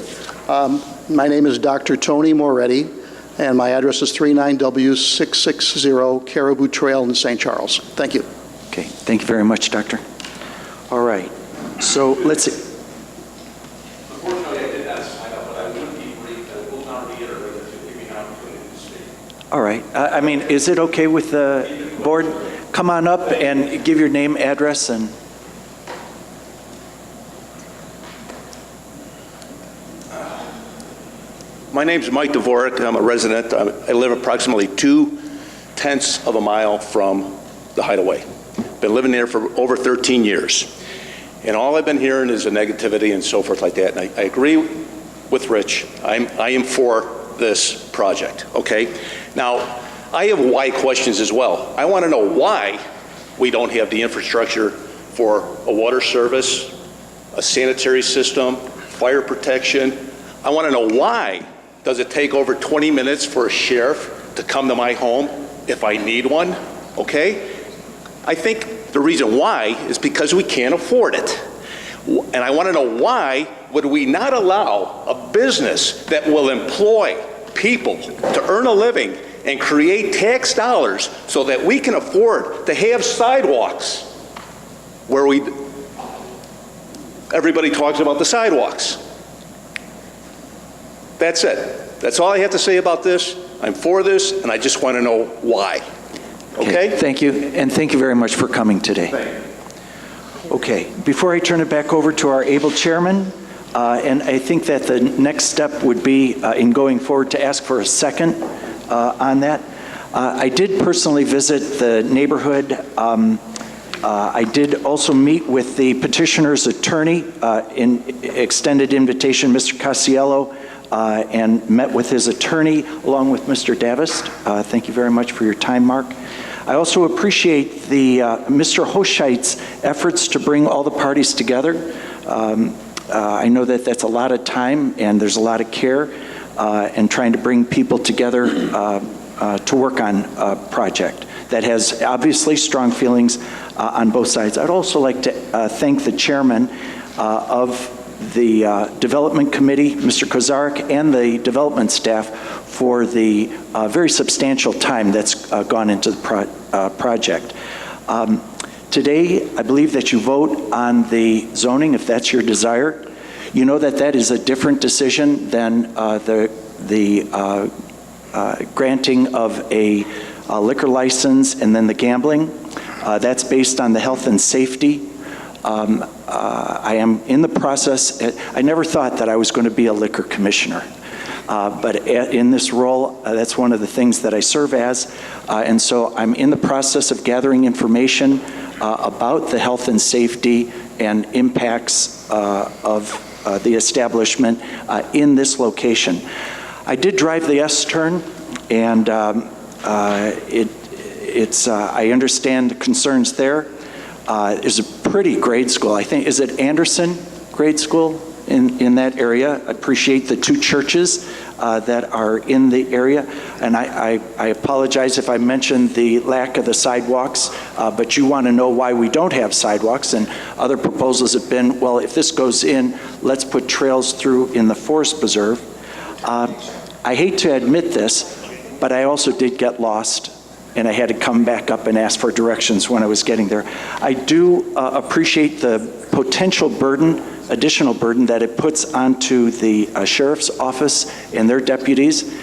My name is Dr. Tony Moretti, and my address is 39W660 Caribou Trail in St. Charles. Thank you. Okay, thank you very much, Doctor. All right, so let's see. Unfortunately, I did not sign up, but I would be brief. I will not reiterate it to give me an opportunity to speak. All right, I mean, is it okay with the board? Come on up and give your name, address, and... My name's Mike Dvorak. I'm a resident. I live approximately 2/10 of a mile from the Hideaway. Been living there for over 13 years. And all I've been hearing is the negativity and so forth like that. And I agree with Rich. I am for this project, okay? Now, I have why questions as well. I want to know why we don't have the infrastructure for a water service, a sanitary system, fire protection. I want to know why does it take over 20 minutes for a sheriff to come to my home if I need one, okay? I think the reason why is because we can't afford it. And I want to know why would we not allow a business that will employ people to earn a living and create tax dollars so that we can afford to have sidewalks where everybody talks about the sidewalks. That's it. That's all I have to say about this. I'm for this, and I just want to know why. Okay? Thank you, and thank you very much for coming today. Thank you. Okay, before I turn it back over to our able chairman, and I think that the next step would be in going forward to ask for a second on that. I did personally visit the neighborhood. I did also meet with the petitioner's attorney in extended invitation, Mr. Casiello, and met with his attorney along with Mr. Davist. Thank you very much for your time, Mark. I also appreciate the Mr. Hoscheid's efforts to bring all the parties together. I know that that's a lot of time and there's a lot of care and trying to bring people together to work on a project that has obviously strong feelings on both sides. I'd also like to thank the chairman of the Development Committee, Mr. Kozarek, and the development staff for the very substantial time that's gone into the project. Today, I believe that you vote on the zoning, if that's your desire. You know that that is a different decision than the granting of a liquor license and then the gambling. That's based on the health and safety. I am in the process. I never thought that I was going to be a liquor commissioner. But in this role, that's one of the things that I serve as. And so I'm in the process of gathering information about the health and safety and impacts of the establishment in this location. I did drive the S-turn, and I understand the concerns there. There's a pretty grade school. I think, is it Anderson Grade School in that area? I appreciate the two churches that are in the area. And I apologize if I mentioned the lack of the sidewalks, but you want to know why we don't have sidewalks. And other proposals have been, well, if this goes in, let's put trails through in the forest preserve. I hate to admit this, but I also did get lost, and I had to come back up and ask for directions when I was getting there. I do appreciate the potential burden, additional burden that it puts onto the sheriff's office and their deputies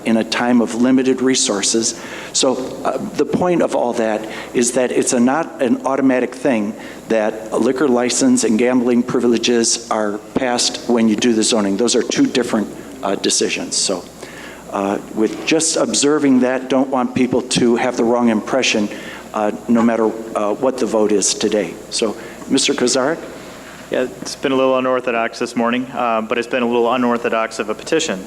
in a time of limited resources. So the point of all that is that it's not an automatic thing that a liquor license and gambling privileges are passed when you do the zoning. Those are two different decisions. So with just observing that, don't want people to have the wrong impression no matter what the vote is today. So, Mr. Kozarek? Yeah, it's been a little unorthodox this morning, but it's been a little unorthodox of a petition.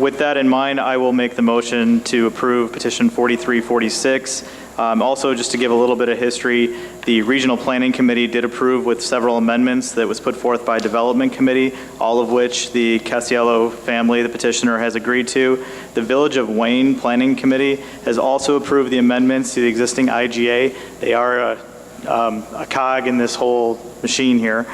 With that in mind, I will make the motion to approve petition 4346. Also, just to give a little bit of history, the Regional Planning Committee did approve with several amendments that was put forth by Development Committee, all of which the Casiello family, the petitioner, has agreed to. The Village of Wayne Planning Committee has also approved the amendments to the existing IGA. They are a cog in this whole machine here,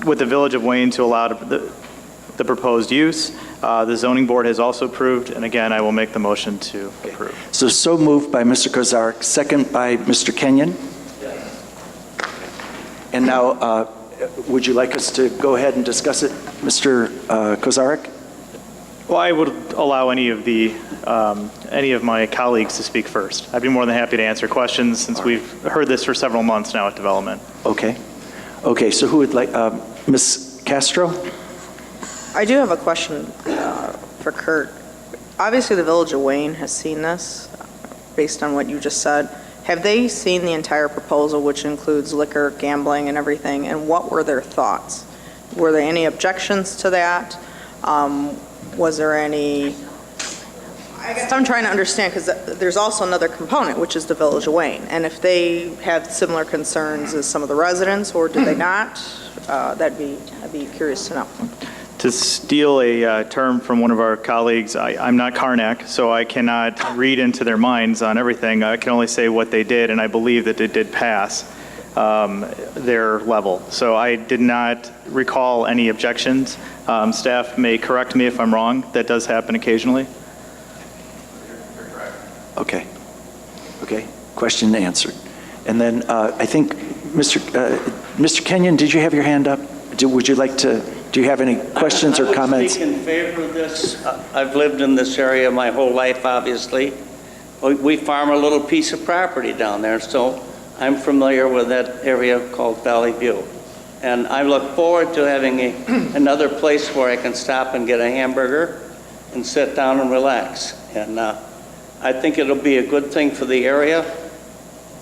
with the Village of Wayne to allow the proposed use. The zoning board has also approved, and again, I will make the motion to approve. So moved by Mr. Kozarek, second by Mr. Kenyon. And now, would you like us to go ahead and discuss it, Mr. Kozarek? Well, I would allow any of my colleagues to speak first. I'd be more than happy to answer questions since we've heard this for several months now at development. Okay. Okay, so who would like, Ms. Castro? I do have a question for Kurt. Obviously, the Village of Wayne has seen this, based on what you just said. Have they seen the entire proposal, which includes liquor, gambling, and everything, and what were their thoughts? Were there any objections to that? Was there any... I guess I'm trying to understand, because there's also another component, which is the Village of Wayne, and if they had similar concerns as some of the residents, or did they not? I'd be curious to know. To steal a term from one of our colleagues, I'm not Karnak, so I cannot read into their minds on everything. I can only say what they did, and I believe that it did pass their level. So I did not recall any objections. Staff may correct me if I'm wrong. That does happen occasionally. Okay. Okay. Question answered. And then I think, Mr. Kenyon, did you have your hand up? Would you like to... Do you have any questions or comments? I would speak in favor of this. I've lived in this area my whole life, obviously. We farm a little piece of property down there, so I'm familiar with that area called Valley View. And I look forward to having another place where I can stop and get a hamburger and sit down and relax. And I think it'll be a good thing for the area.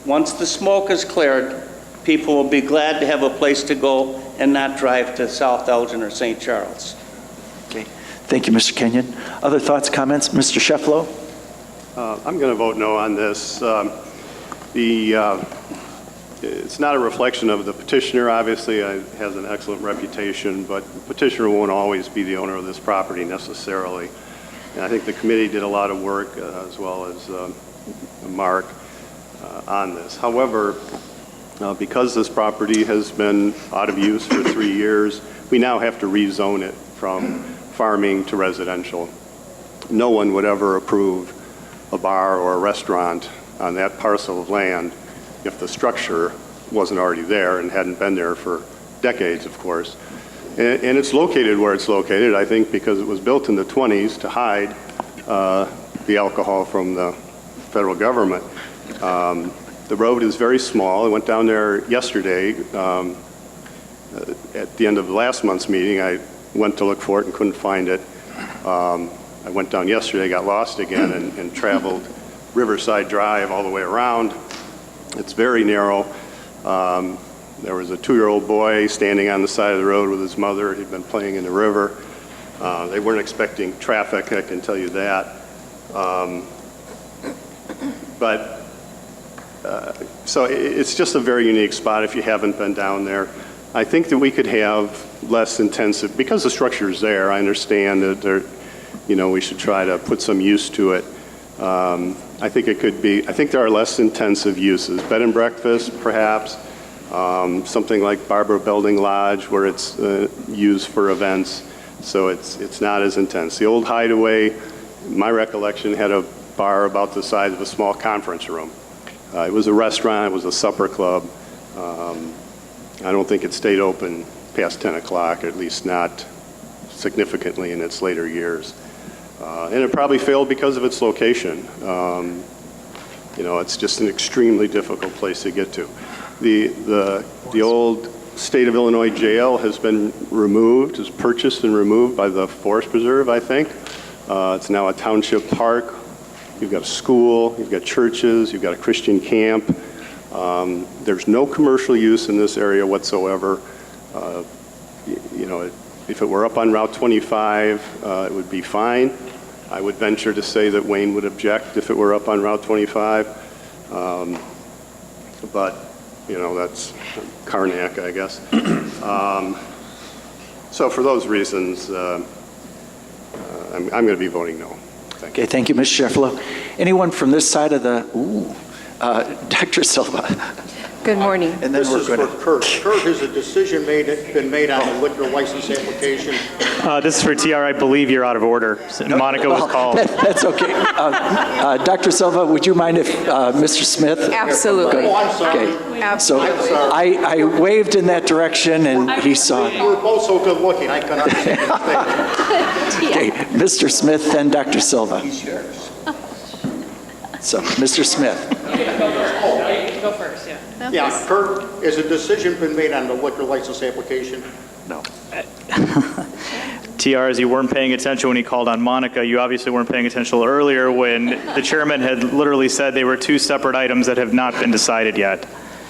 Once the smoke is cleared, people will be glad to have a place to go and not drive to South Elgin or St. Charles. Okay. Thank you, Mr. Kenyon. Other thoughts, comments? Mr. Shefflow? I'm going to vote no on this. It's not a reflection of the petitioner. Obviously, has an excellent reputation, but the petitioner won't always be the owner of this property necessarily. And I think the committee did a lot of work, as well as Mark, on this. However, because this property has been out of use for 3 years, we now have to rezone it from farming to residential. No one would ever approve a bar or a restaurant on that parcel of land if the structure wasn't already there and hadn't been there for decades, of course. And it's located where it's located, I think, because it was built in the 20s to hide the alcohol from the federal government. The road is very small. I went down there yesterday. At the end of last month's meeting, I went to look for it and couldn't find it. I went down yesterday, got lost again, and traveled Riverside Drive all the way around. It's very narrow. There was a 2-year-old boy standing on the side of the road with his mother. He'd been playing in the river. They weren't expecting traffic, I can tell you that. So it's just a very unique spot if you haven't been down there. I think that we could have less intensive, because the structure is there, I understand that we should try to put some use to it. I think it could be, I think there are less intensive uses. Bed and breakfast, perhaps, something like Barbara Building Lodge where it's used for events, so it's not as intense. The old Hideaway, my recollection, had a bar about the size of a small conference room. It was a restaurant, it was a supper club. I don't think it stayed open past 10 o'clock, at least not significantly in its later years. And it probably failed because of its location. It's just an extremely difficult place to get to. The old State of Illinois jail has been removed, is purchased and removed by the Forest Preserve, I think. It's now a township park. You've got a school, you've got churches, you've got a Christian camp. There's no commercial use in this area whatsoever. If it were up on Route 25, it would be fine. I would venture to say that Wayne would object if it were up on Route 25. But, that's Karnak, I guess. So for those reasons, I'm going to be voting no. Okay, thank you, Ms. Sheffalo. Anyone from this side of the, Dr. Silva? Good morning. And then This we're is going for Kurt. Kurt, has a decision been made on the liquor license application? This is for TR. I believe you're out of order. Monica was called. That's okay. Dr. Silva, would you mind if Mr. Smith? Absolutely. Oh, I'm sorry. Okay. So I'm sorry. I waved in that direction and he saw it. You were both so good looking, I couldn't understand anything. Okay, Mr. Smith, then Dr. Silva. So, Mr. Smith. Go first, yeah. Yeah, Kurt, has a decision been made on the liquor license application? No. TR, as you weren't paying attention when he called on Monica, you obviously weren't paying attention earlier when the chairman had literally said they were two separate items that have not been decided yet.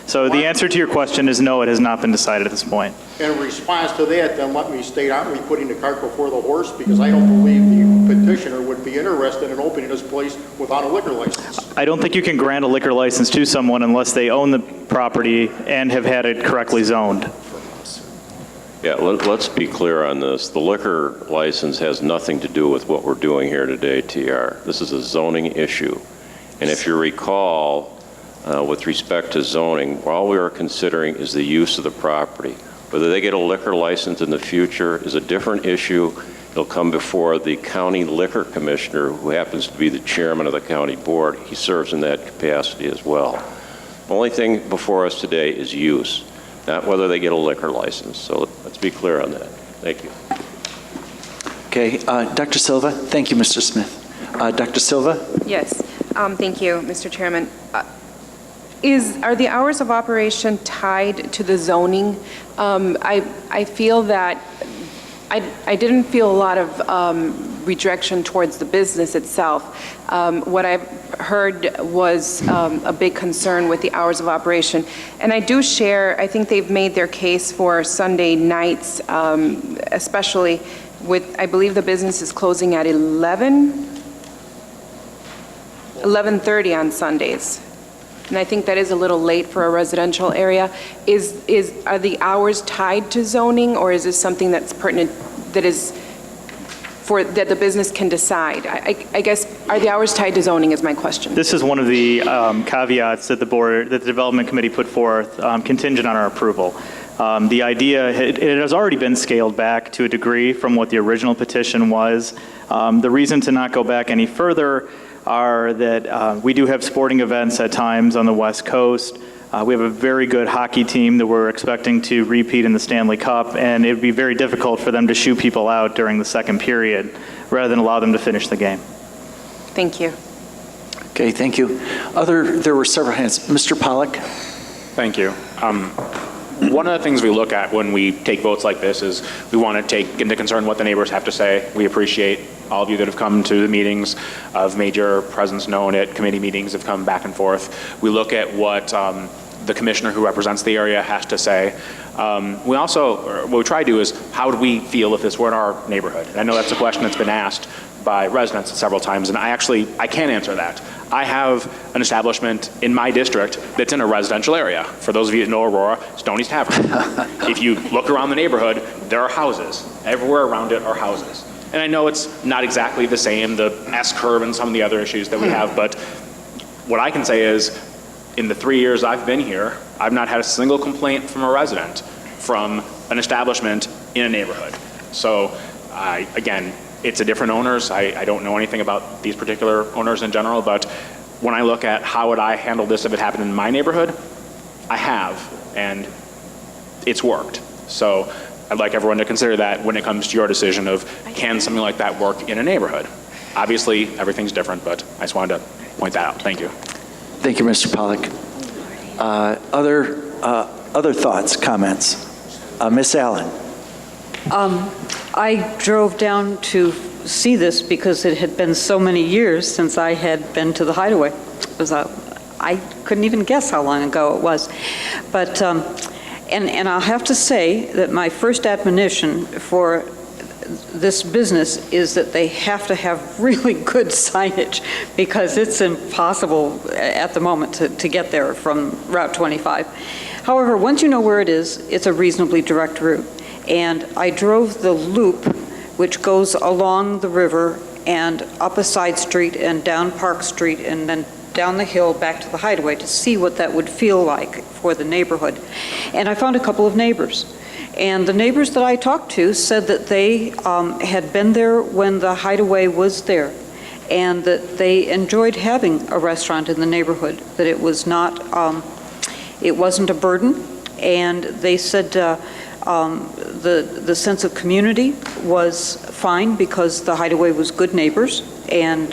So the answer to your question is no, it has not been decided at this point. In response to that, then let me state, aren't we putting the cart before the horse? Because I don't believe the petitioner would be interested in opening this place without a liquor license. I don't think you can grant a liquor license to someone unless they own the property and have had it correctly zoned. Yeah, let's be clear on this. The liquor license has nothing to do with what we're doing here today, TR. This is a zoning issue. And if you recall, with respect to zoning, all we are considering is the use of the property. Whether they get a liquor license in the future is a different issue. It'll come before the county liquor commissioner, who happens to be the chairman of the county board. He serves in that capacity as well. The only thing before us today is use, not whether they get a liquor license. So let's be clear on that. Thank you. Okay, Dr. Silva. Thank you, Mr. Smith. Dr. Silva? Yes, thank you, Mr. Chairman. Are the hours of operation tied to the zoning? I feel that I didn't feel a lot of rejection towards the business itself. What I've heard was a big concern with the hours of operation. And I do share, I think they've made their case for Sunday nights, especially with, I believe the business is closing at 11:30 on Sundays. And I think that is a little late for a residential area. Are the hours tied to zoning, or is this something that's pertinent, that the business can decide? I guess, are the hours tied to zoning is my question. This is one of the caveats that the development committee put forth, contingent on our approval. The idea, it has already been scaled back to a degree from what the original petition was. The reason to not go back any further are that we do have sporting events at times on the West Coast. We have a very good hockey team that we're expecting to repeat in the Stanley Cup, and it would be very difficult for them to shoo people out during the second period rather than allow them to finish the game. Thank you. Okay, thank you. There were several hands. Mr. Pollack? Thank you. One of the things we look at when we take votes like this is we want to take into concern what the neighbors have to say. We appreciate all of you that have come to the meetings, have made your presence known at committee meetings, have come back and forth. We look at what the commissioner who represents the area has to say. We also, what we try to do is, how would we feel if this were in our neighborhood? And I know that's a question that's been asked by residents several times, and I can't answer that. I have an establishment in my district that's in a residential area. For those of you that know Aurora, Stoney's Tavern. If you look around the neighborhood, there are houses. Everywhere around it are houses. And I know it's not exactly the same, the S-curve and some of the other issues that we have, but what I can say is, in the 3 years I've been here, I've not had a single complaint from a resident from an establishment in a neighborhood. So, again, it's a different owners. I don't know anything about these particular owners in general, but when I look at how would I handle this if it happened in my neighborhood, I have, and it's worked. So I'd like everyone to consider that when it comes to your decision of, can something like that work in a neighborhood? Obviously, everything's different, but I just wanted to point that out. Thank you. Thank you, Mr. Pollack. Other thoughts, comments? Ms. Allen? I drove down to see this because it had been so many years since I had been to the Hideaway. It was I couldn't even guess how long ago it was. But, and I'll have to say that my first admonition for this business is that they have to have really good signage, because it's impossible at the moment to get there from Route 25. However, once you know where it is, it's a reasonably direct route. And I drove the loop, which goes along the river and up a side street and down Park Street and then down the hill back to the Hideaway to see what that would feel like for the neighborhood. And I found a couple of neighbors. And the neighbors that I talked to said that they had been there when the Hideaway was there, and that they enjoyed having a restaurant in the neighborhood, that it was not, it wasn't a burden. And they said the sense of community was fine because the Hideaway was good neighbors. And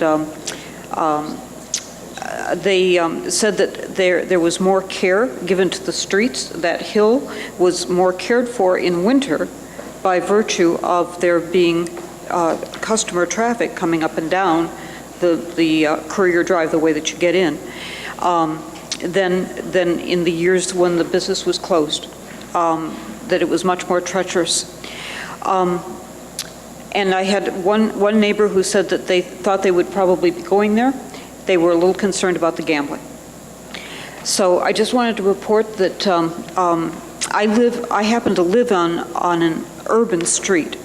they said that there was more care given to the streets. That hill was more cared for in winter by virtue of there being customer traffic coming up and down the Courier Drive, the way that you get in, than in the years when the business was closed, that it was much more treacherous. And I had one neighbor who said that they thought they would probably be going there. They were a little concerned about the gambling. So I just wanted to report that I happen to live on an urban street,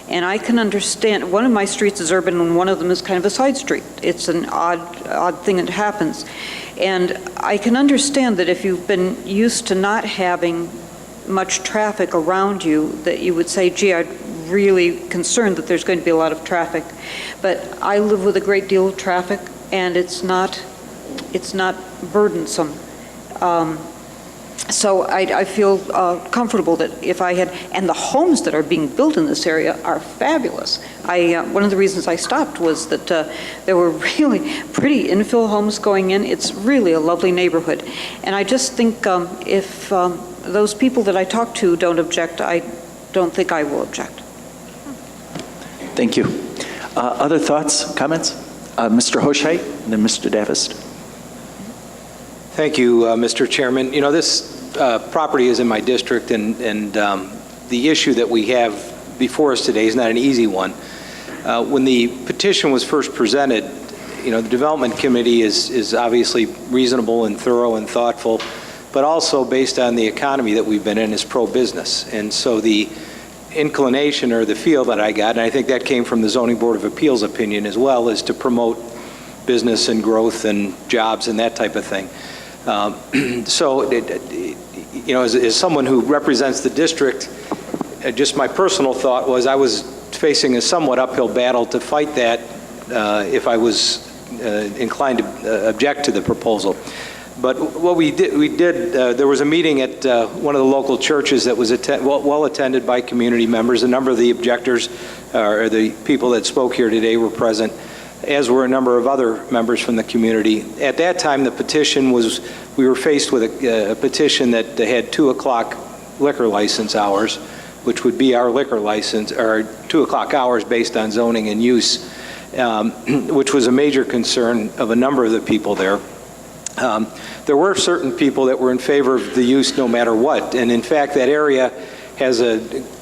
and I can understand, one of my streets is urban and one of them is kind of a side street. It's an odd thing that happens. And I can understand that if you've been used to not having much traffic around you, that you would say, gee, I'm really concerned that there's going to be a lot of traffic. But I live with a great deal of traffic, and it's not burdensome. So I feel comfortable that if I had, and the homes that are being built in this area are fabulous. One of the reasons I stopped was that there were really pretty infill homes going in. It's really a lovely neighborhood. And I just think if those people that I talk to don't object, I don't think I will object. Thank you. Other thoughts, comments? Mr. Hoshait, and then Mr. Davist. Thank you, Mr. Chairman. You know, this property is in my district, and the issue that we have before us today is not an easy one. When the petition was first presented, you know, the Development Committee is obviously reasonable and thorough and thoughtful, but also based on the economy that we've been in is pro-business. And so the inclination or the feel that I got, and I think that came from the Zoning Board of Appeals opinion as well, is to promote business and growth and jobs and that type of thing. So, you know, as someone who represents the district, just my personal thought was I was facing a somewhat uphill battle to fight that if I was inclined to object to the proposal. But what we did, there was a meeting at one of the local churches that was well attended by community members. A number of the objectors, or the people that spoke here today, were present, as were a number of other members from the community. At that time, the petition was, we were faced with a petition that had 2 o'clock liquor license hours, which would be our liquor license, or 2 o'clock hours based on zoning and use, which was a major concern of a number of the people there. There were certain people that were in favor of the use no matter what, and in fact that area has a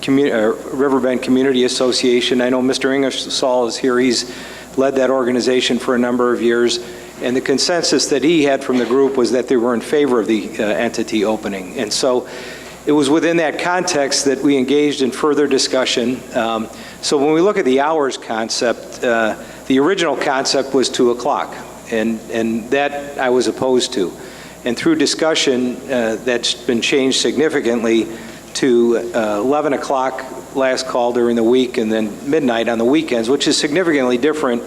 Riverbend Community Association. I know Mr. Ingersoll is here. He's led that organization for a number of years, and the consensus that he had from the group was that they were in favor of the entity opening. And so it was within that context that we engaged in further discussion. So when we look at the hours concept, the original concept was 2 o'clock. And that I was opposed to. And through discussion, that's been changed significantly to 11 o'clock last call during the week and then midnight on the weekends, which is significantly different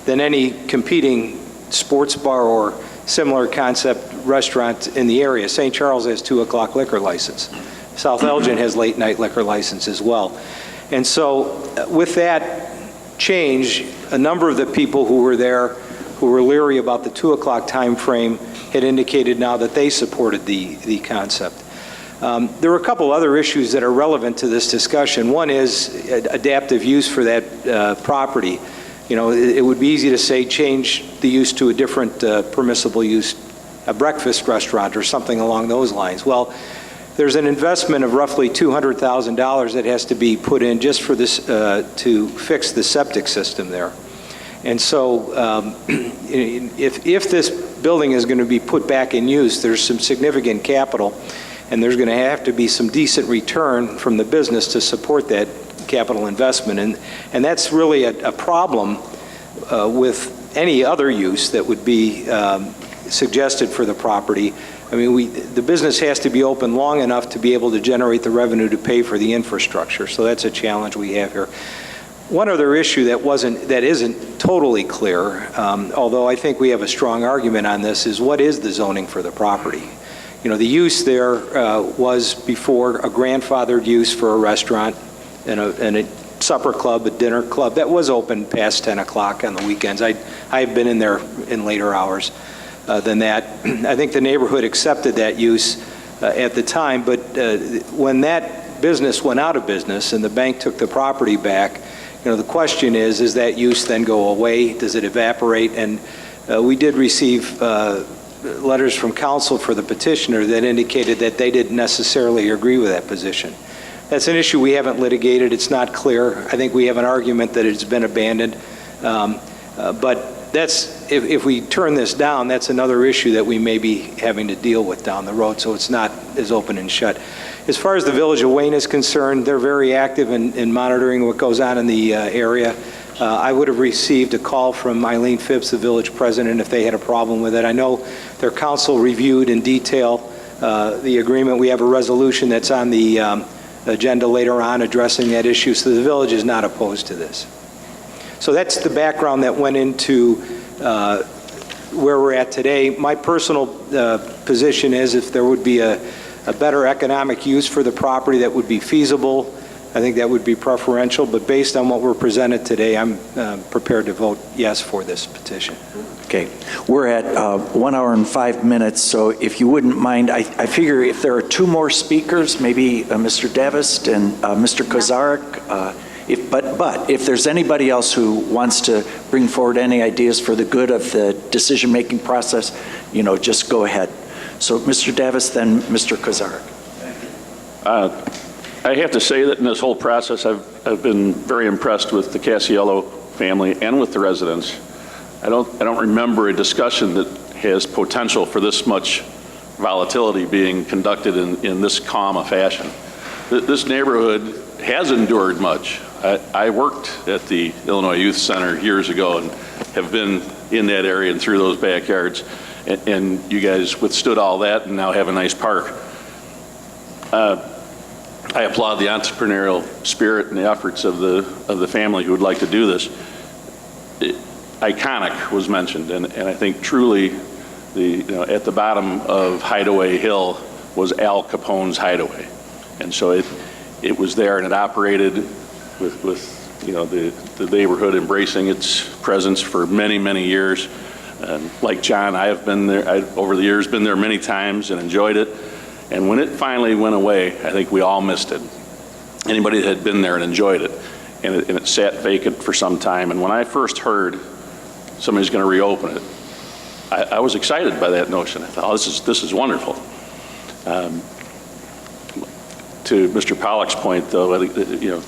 than any competing sports bar or similar concept restaurant in the area. St. Charles has 2 o'clock liquor license. South Elgin has late night liquor license as well. And so with that change, a number of the people who were there who were leery about the 2 o'clock time frame had indicated now that they supported the concept. There were a couple other issues that are relevant to this discussion. One is adaptive use for that property. You know, it would be easy to say change the use to a different permissible use a breakfast restaurant or something along those lines. Well, there's an investment of roughly $200,000 that has to be put in just for this, to fix the septic system there. And so if this building is going to be put back in use, there's some significant capital, and there's going to have to be some decent return from the business to support that capital investment. And that's really a problem with any other use that would be suggested for the property. I mean, the business has to be open long enough to be able to generate the revenue to pay for the infrastructure. So that's a challenge we have here. One other issue that isn't totally clear, although I think we have a strong argument on this, is what is the zoning for the property? You know, the use there was before a grandfathered use for a restaurant and a supper club, a dinner club that was open past 10 o'clock on the weekends. I've been in there in later hours than that. I think the neighborhood accepted that use at the time, but when that business went out of business and the bank took the property back, you know, the question is, does that use then go away? Does it evaporate? And we did receive letters from counsel for the petitioner that indicated that they didn't necessarily agree with that position. That's an issue we haven't litigated. It's not clear. I think we have an argument that it's been abandoned. But that's, if we turn this down, that's another issue that we may be having to deal with down the road, so it's not as open and shut. As far as the Village of Wayne is concerned, they're very active in monitoring what goes on in the area. I would have received a call from Eileen Phipps, the village president, if they had a problem with it. I know their council reviewed in detail the agreement. We have a resolution that's on the agenda later on addressing that issue, so the village is not opposed to this. So that's the background that went into where we're at today. My personal position is if there would be a better economic use for the property that would be feasible, I think that would be preferential, but based on what we're presented today, I'm prepared to vote yes for this petition. Okay, we're at 1 hour and 5 minutes, so if you wouldn't mind, I figure if there are two more speakers, maybe Mr. Davist and Mr. Kozarek, but if there's anybody else who wants to bring forward any ideas for the good of the decision-making process, you know, just go ahead. So Mr. Davist, then Mr. Kozarek. I have to say that in this whole process, I've been very impressed with the Casiello family and with the residents. I don't remember a discussion that has potential for this much volatility being conducted in this calm a fashion. This neighborhood has endured much. I worked at the Illinois Youth Center years ago and have been in that area and through those backyards, and you guys withstood all that and now have a nice park. I applaud the entrepreneurial spirit and the efforts of the family who would like to do this. Iconic was mentioned, and I think truly at the bottom of Hideaway Hill was Al Capone's hideaway. And so it was there and it operated with the neighborhood embracing its presence for many, many years. And like John, I have been there, over the years been there many times and enjoyed it. And when it finally went away, I think we all missed it. Anybody that had been there and enjoyed it, and it sat vacant for some time. And when I first heard somebody's going to reopen it, I was excited by that notion. I thought, oh, this is wonderful. To Mr. Pollack's point, though, I think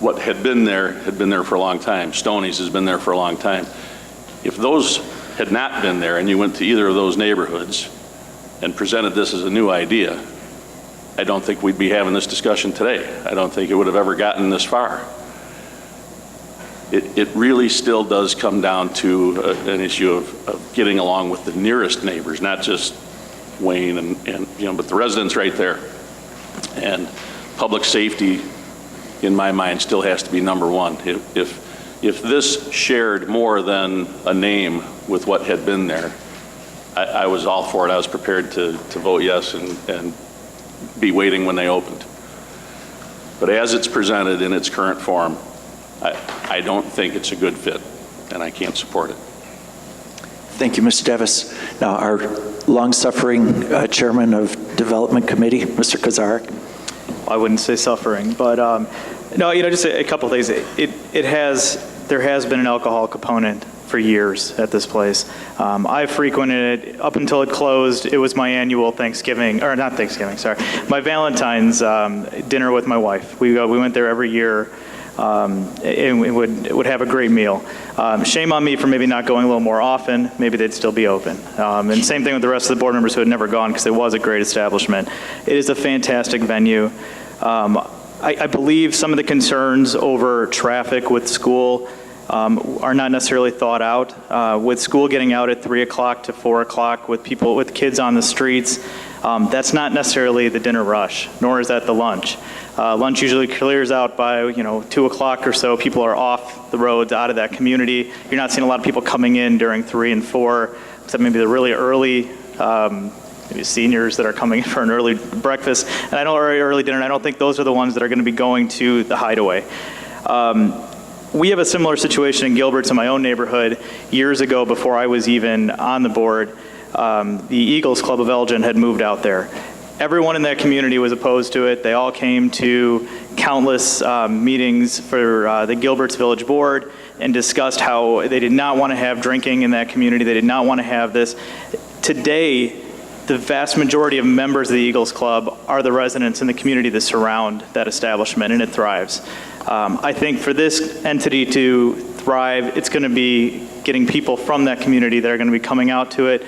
what had been there for a long time. Stoney's has been there for a long time. If those had not been there, and you went to either of those neighborhoods and presented this as a new idea, I don't think we'd be having this discussion today. I don't think it would have ever gotten this far. It really still does come down to an issue of getting along with the nearest neighbors, not just Wayne and but the residents right there. And public safety, in my mind, still has to be number one. If this shared more than a name with what had been there, I was all for it. I was prepared to vote yes and be waiting when they opened. But as it's presented in its current form, I don't think it's a good fit, and I can't support it. Thank you, Mr. Davis. Now, our long-suffering chairman of Development Committee, Mr. Kozarek. I wouldn't say suffering, but no, just a couple of things. There has been an alcohol component for years at this place. I frequented it up until it closed. It was my annual Thanksgiving, or not Thanksgiving, sorry, my Valentine's dinner with my wife. We went there every year. And we would have a great meal. Shame on me for maybe not going a little more often. Maybe they'd still be open. And same thing with the rest of the board members who had never gone, because it was a great establishment. It is a fantastic venue. I believe some of the concerns over traffic with school are not necessarily thought out. With school getting out at 3 o'clock to 4 o'clock, with kids on the streets, that's not necessarily the dinner rush, nor is that the lunch. Lunch usually clears out by 2 o'clock or so. People are off the roads, out of that community. You're not seeing a lot of people coming in during 3 and 4, except maybe the really early, maybe seniors that are coming in for an early breakfast, and I know early dinner. And I don't think those are the ones that are going to be going to the Hideaway. We have a similar situation in Gilbert's in my own neighborhood. Years ago, before I was even on the board, the Eagles Club of Elgin had moved out there. Everyone in that community was opposed to it. They all came to countless meetings for the Gilbert's Village Board and discussed how they did not want to have drinking in that community. They did not want to have this. Today, the vast majority of members of the Eagles Club are the residents in the community that surround that establishment, and it thrives. I think for this entity to thrive, it's going to be getting people from that community that are going to be coming out to it,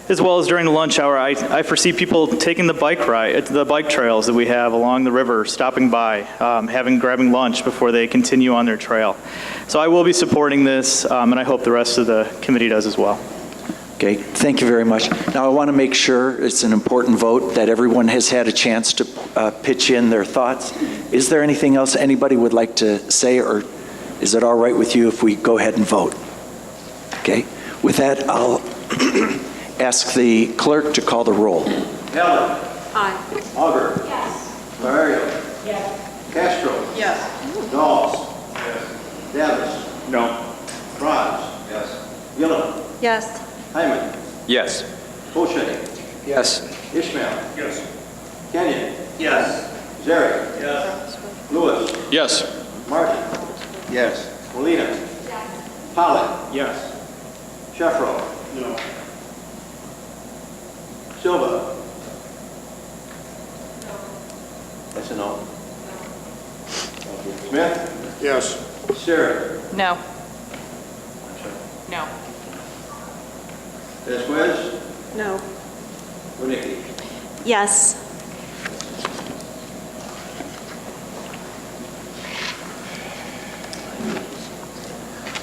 as well as during the lunch hour. I foresee people taking the bike trails that we have along the river, stopping by, grabbing lunch before they continue on their trail. So I will be supporting this, and I hope the rest of the committee does as well. Okay, thank you very much. Now I want to make sure it's an important vote, that everyone has had a chance to pitch in their thoughts. Is there anything else anybody would like to say, or is it all right with you if we go ahead and vote? Okay, with that, I'll ask the clerk to call the roll. Heller. Aye. Auger. Yes. Valerio. Yes. Castro. Yes. Dawes. Yes. Davis. No. Franz. Yes. Gillen. Yes. Hyman. Yes. Poche. Yes. Ishmael. Yes. Kenyon. Yes. Zeri. Yes. Lewis. Yes. Martin. Yes. Molina. Yes. Pollock. Yes. Sheffro. No. Silva. That's a no. Smith. Yes. Sarah. No. No. Vasquez. No. Winicki. Yes.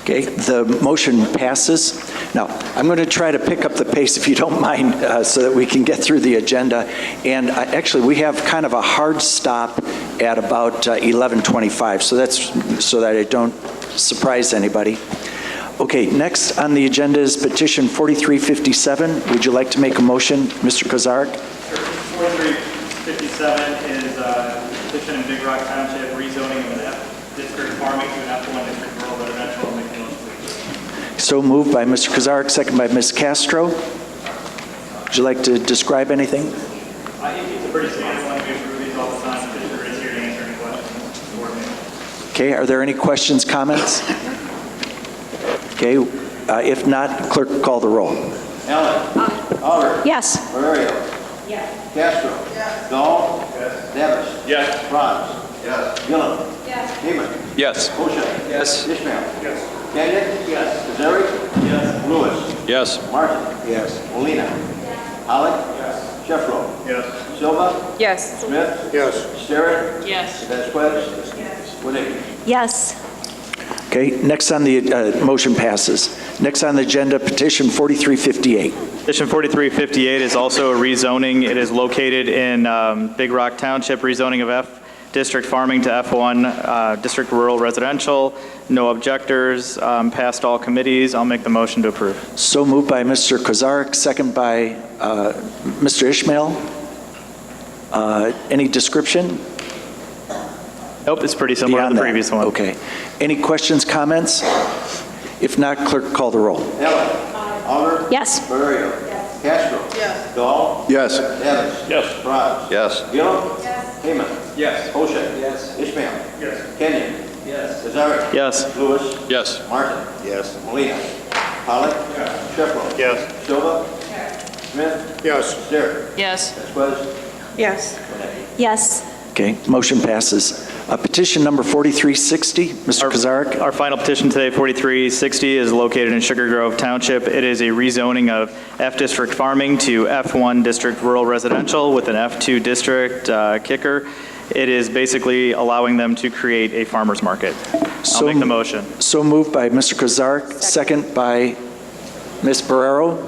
Okay, the motion passes. Now, I'm going to try to pick up the pace, if you don't mind, so that we can get through the agenda. And actually, we have kind of a hard stop at about 11:25, so that's so that I don't surprise anybody. Okay, next on the agenda is petition 4357. Would you like to make a motion, Mr. Kozarek? 4357 is a petition in Big Rock Township rezoning of an F district farming to an F1 district rural residential. So moved by Mr. Kozarek, second by Ms. Castro. Would you like to describe anything? I think it's a pretty standard one. We approve these all the time. The petitioner is here to answer any questions. Okay, are there any questions, comments? Okay, if not, clerk, call the roll. Allen. Auger. Yes. Valerio. Yes. Castro. Yes. Dahl. Yes. Davis. Yes. Franz. Yes. Gillen. Yes. Hyman. Yes. Poche. Yes. Ishmael. Yes. Kenyon. Yes. Zeri. Yes. Lewis. Yes. Martin. Yes. Molina. Pollock. Yes. Sheffro. Yes. Silva. Yes. Smith. Yes. Sarah. Yes. Vasquez. Yes. Winicki. Yes. Okay, next on the motion passes. Next on the agenda, petition 4358. Petition 4358 is also a rezoning. It is located in Big Rock Township, rezoning of F district farming to F1 district rural residential. No objectors, passed all committees. I'll make the motion to approve. So moved by Mr. Kozarek, second by Mr. Ishmael. Any description? Nope, it's pretty similar to the previous one. Okay. Any questions, comments? If not, clerk, call the roll. Allen. Auger. Yes. Valerio. Yes. Castro. Yes. Dahl. Yes. Davis. Yes. Franz. Yes. Gillen. Yes. Hyman. Yes. Poche. Yes. Ishmael. Yes. Kenyon. Yes. Zeri. Yes. Lewis. Yes. Martin. Yes. Molina. Pollock? Yes. Sheffler? Yes. Silva? Smith? Yes. Sterrett? Yes. Vasquez? Yes. Yes. Okay, motion passes. Petition number 4360, Mr. Kozarek. Our final petition today, 4360, is located in Sugar Grove Township. It is a rezoning of F District Farming to F1 District Rural Residential with an F2 District kicker. It is basically allowing them to create a farmer's market. I'll make the motion. So moved by Mr. Kozarek, second by Ms. Barrero.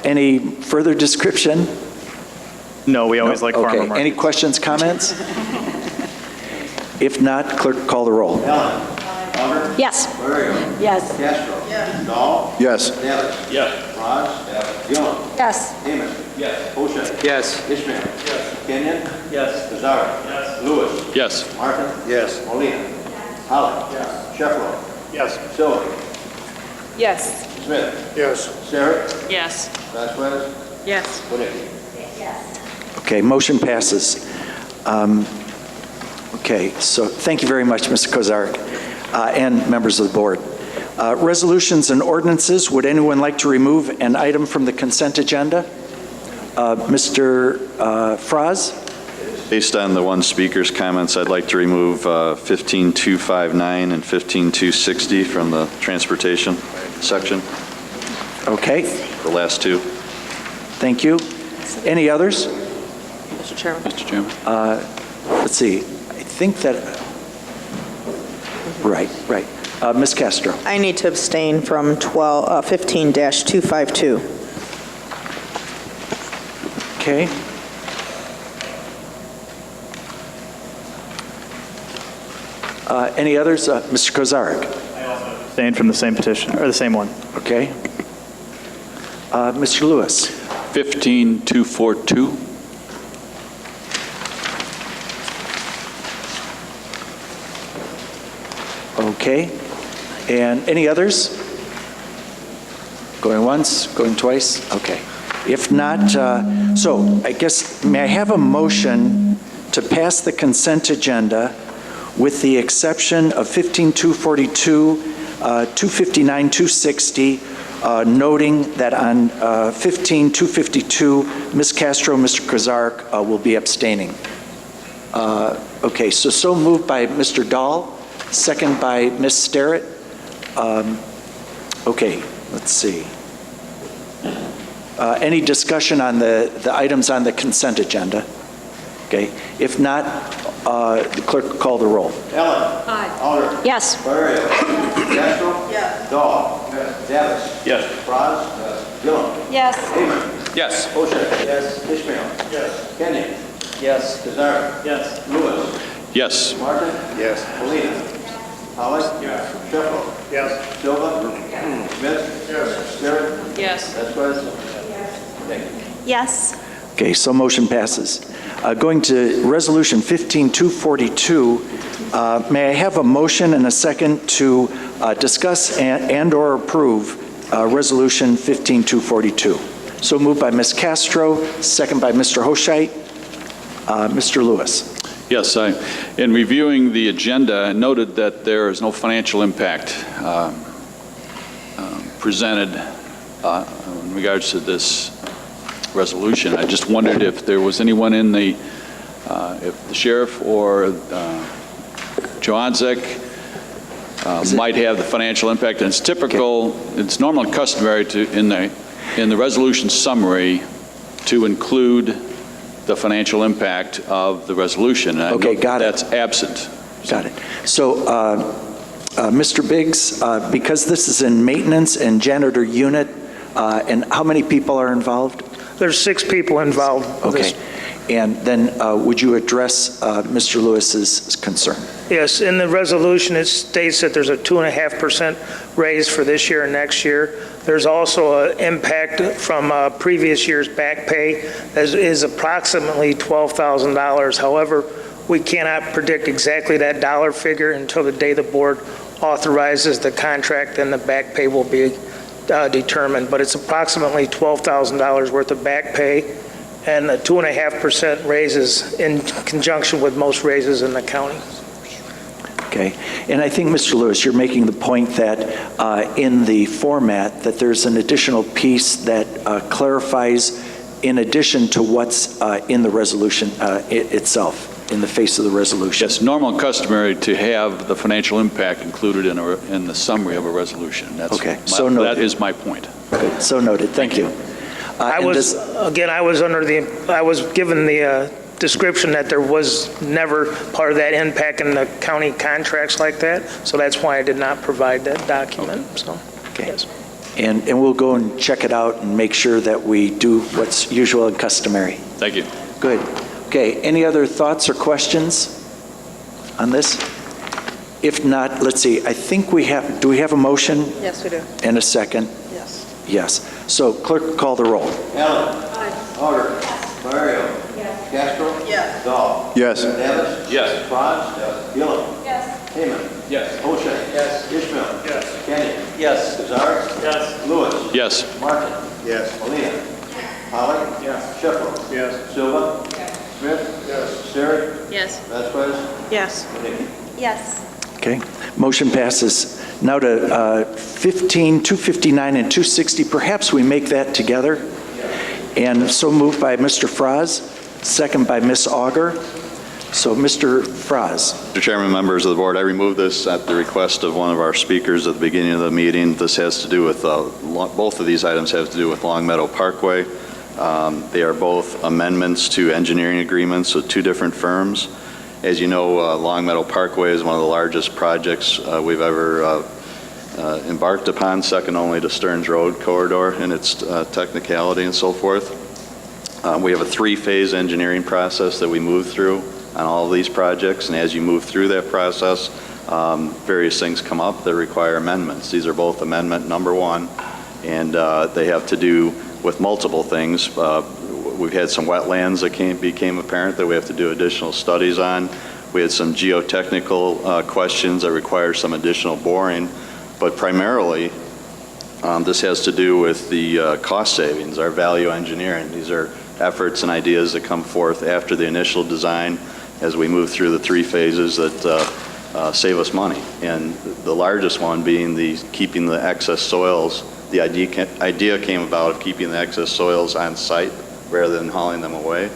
Any further description? No, we always like farmer Okay, markets. any questions, comments? If not, clerk, call the roll. Allen? Calder? Yes. Barrio? Yes. Castro? Yes. Dahl? Yes. Davis? Yes. Raj? Yes. Gillum? Yes. Amos? Yes. Oshia? Yes. Ishmael? Yes. Kenyon? Yes. Kozarek? Yes. Lewis? Yes. Martin? Yes. Molina? Pollock? Yes. Sheffler? Yes. Silva? Yes. Smith? Yes. Sterrett? Yes. Vasquez? Yes. Wadecki? Okay, motion passes. Okay, so thank you very much, Mr. Kozarek, and members of the board. Resolutions and ordinances, would anyone like to remove an item from the consent agenda? Mr. Fraz? Based on the one speaker's comments, I'd like to remove 15259 and 15260 from the transportation section. Okay. The last two. Thank you. Any others? Mr. Chairman. Mr. Chairman. Let's see, I think that, right. Ms. Castro? I need to abstain from 15-252. Okay. Any others? Mr. Kozarek? Abstain from the same petition, or the same one. Okay. Mr. Lewis? 15242. Okay. And any others? Going once, going twice? Okay. If not, so I guess, may I have a motion to pass the consent agenda with the exception of 15242, 259, 260, noting that on 15252, Ms. Castro, Mr. Kozarek will be abstaining. Okay, so moved by Mr. Dahl, second by Ms. Sterrett. Okay, let's see. Any discussion on the items on the consent agenda? Okay, if not, the clerk will call the roll. Ellen? Aye. Alder? Yes. Barrio? Castro? Yes. Dahl? Yes. Davis? Yes. Franz? Yes. Gillum? Yes. Amos? Yes. Oshia? Yes. Ishmael? Yes. Kenyon? Yes. Kozarek? Yes. Lewis? Yes. Martin? Yes. Molina? Pollock? Yes. Sheffler? Yes. Silva? Smith? Yes. Sterrett? Yes. Vasquez? Yes. Okay, so motion passes. Going to Resolution 15242, may I have a motion and a second to discuss and/or approve Resolution 15242? So moved by Ms. Castro, second by Mr. Hoshite. Mr. Lewis. Yes, in reviewing the agenda, I noted that there is no financial impact presented in regards to this resolution. I just wondered if there was anyone in if the sheriff or Joanzek might have the financial impact. And it's typical, it's normal and customary to, in the resolution summary, to include the financial impact of the resolution. And Okay, got it. That's absent. Got it. So, Mr. Biggs, because this is in maintenance and janitor unit, and how many people are involved? There's 6 people involved. Okay. And then would you address Mr. Lewis's concern? Yes, in the resolution, it states that there's a 2.5% raise for this year and next year. There's also an impact from previous year's back pay that is approximately $12,000. However, we cannot predict exactly that dollar figure until the day the board authorizes the contract, and the back pay will be determined. But it's approximately $12,000 worth of back pay, and a 2.5% raises in conjunction with most raises in the county. Okay. And I think, Mr. Lewis, you're making the point that in the format, that there's an additional piece that clarifies in addition to what's in the resolution itself, in the face of the resolution. Yes, normal and customary to have the financial impact included in the summary of a resolution. That's Okay, so noted. that is my point. Good. So noted. Thank you. I was given the description that there was never part of that impact in the county contracts like that, so that's why I did not provide that document, so. Okay. Yes. And we'll go and check it out and make sure that we do what's usual and customary. Thank you. Good. Okay, any other thoughts or questions on this? If not, let's see, I think do we have a motion? Yes, we do. And a second? Yes. Yes. So clerk, call the roll. Allen. Auger. Mario. Castro. Yes. Dahl. Yes. Davis. Yes. Franz. Gillen. Yes. Heyman. Yes. O'Shea. Yes. Ishmael. Yes. Kenny. Yes. Kazar. Yes. Lewis. Yes. Martin. Yes. Molina. Pollock. Yes. Sheffield. Yes. Silva. Smith. Yes. Sherrick. Yes. Vasquez. Yes. Nicky. Yes. Okay, motion passes. Now to 15, 259, and 260. Perhaps we make that together. And so moved by Mr. Fraz, second by Ms. Auger. So Mr. Fraz. Mr. Chairman, members of the board, I removed this at the request of one of our speakers at the beginning of the meeting. This has to do with, both of these items have to do with Long Meadow Parkway. They are both amendments to engineering agreements with two different firms. As you know, Long Meadow Parkway is one of the largest projects we've ever embarked upon, second only to Stearns Road corridor in its technicality and so forth. We have a three-phase engineering process that we move through on all of these projects, and as you move through that process, various things come up that require amendments. These are both amendment number one, and they have to do with multiple things. We've had some wetlands that became apparent that we have to do additional studies on. We had some geotechnical questions that require some additional boring, but primarily this has to do with the cost savings, our value engineering. These are efforts and ideas that come forth after the initial design as we move through the three phases that save us money. And the largest one being keeping the excess soils. The idea came about of keeping the excess soils on site rather than hauling them away.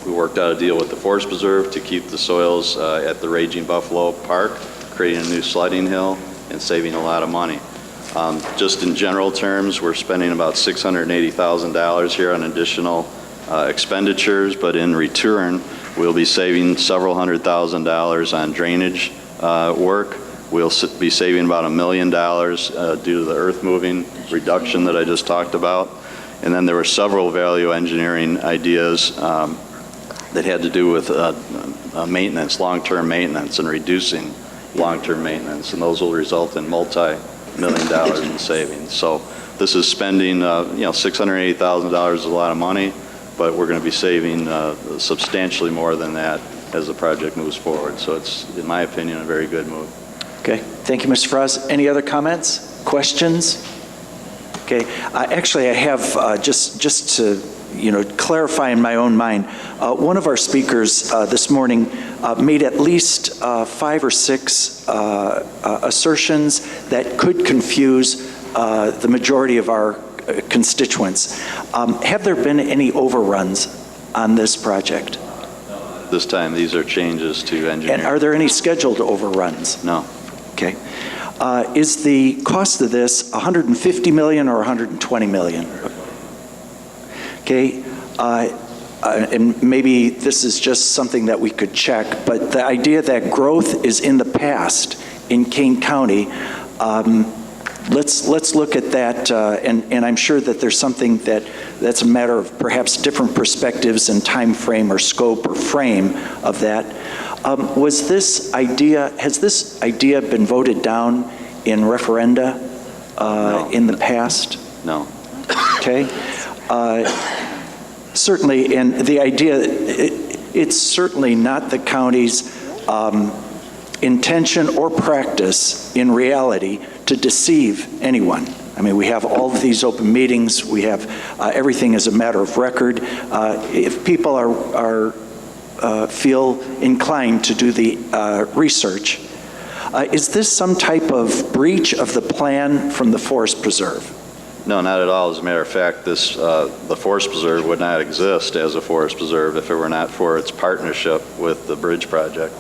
We worked out a deal with the Forest Preserve to keep the soils at the Raging Buffalo Park, creating a new sledding hill and saving a lot of money. Just in general terms, we're spending about $680,000 here on additional expenditures, but in return, we'll be saving several $100,000 on drainage work. We'll be saving about $1 million due to the earth moving reduction that I just talked about. And then there were several value engineering ideas that had to do with maintenance, long-term maintenance, and reducing long-term maintenance, and those will result in multi-million dollars in savings. So this is spending, $680,000 is a lot of money, but we're going to be saving substantially more than that as the project moves forward. So it's, in my opinion, a very good move. Okay, thank you, Mr. Frost. Any other comments, questions? Okay, actually, I have just to clarify in my own mind. One of our speakers this morning made at least 5 or 6 assertions that could confuse the majority of our constituents. Have there been any overruns on this project? This time, these are changes to engineering. And are there any scheduled overruns? No. Okay. Is the cost of this $150 million or $120 million? Okay. And maybe this is just something that we could check, but the idea that growth is in the past in Kane County, let's look at that, and I'm sure that there's something that's a matter of perhaps different perspectives and time frame or scope or frame of that. Has this idea been voted down in referenda in the past? No. Okay. Certainly, and the idea, it's certainly not the county's intention or practice in reality to deceive anyone. I mean, we have all of these open meetings. We have everything as a matter of record. If people are feel inclined to do the research. Is this some type of breach of the plan from the Forest Preserve? No, not at all. As a matter of fact, the Forest Preserve would not exist as a Forest Preserve if it were not for its partnership with the bridge project.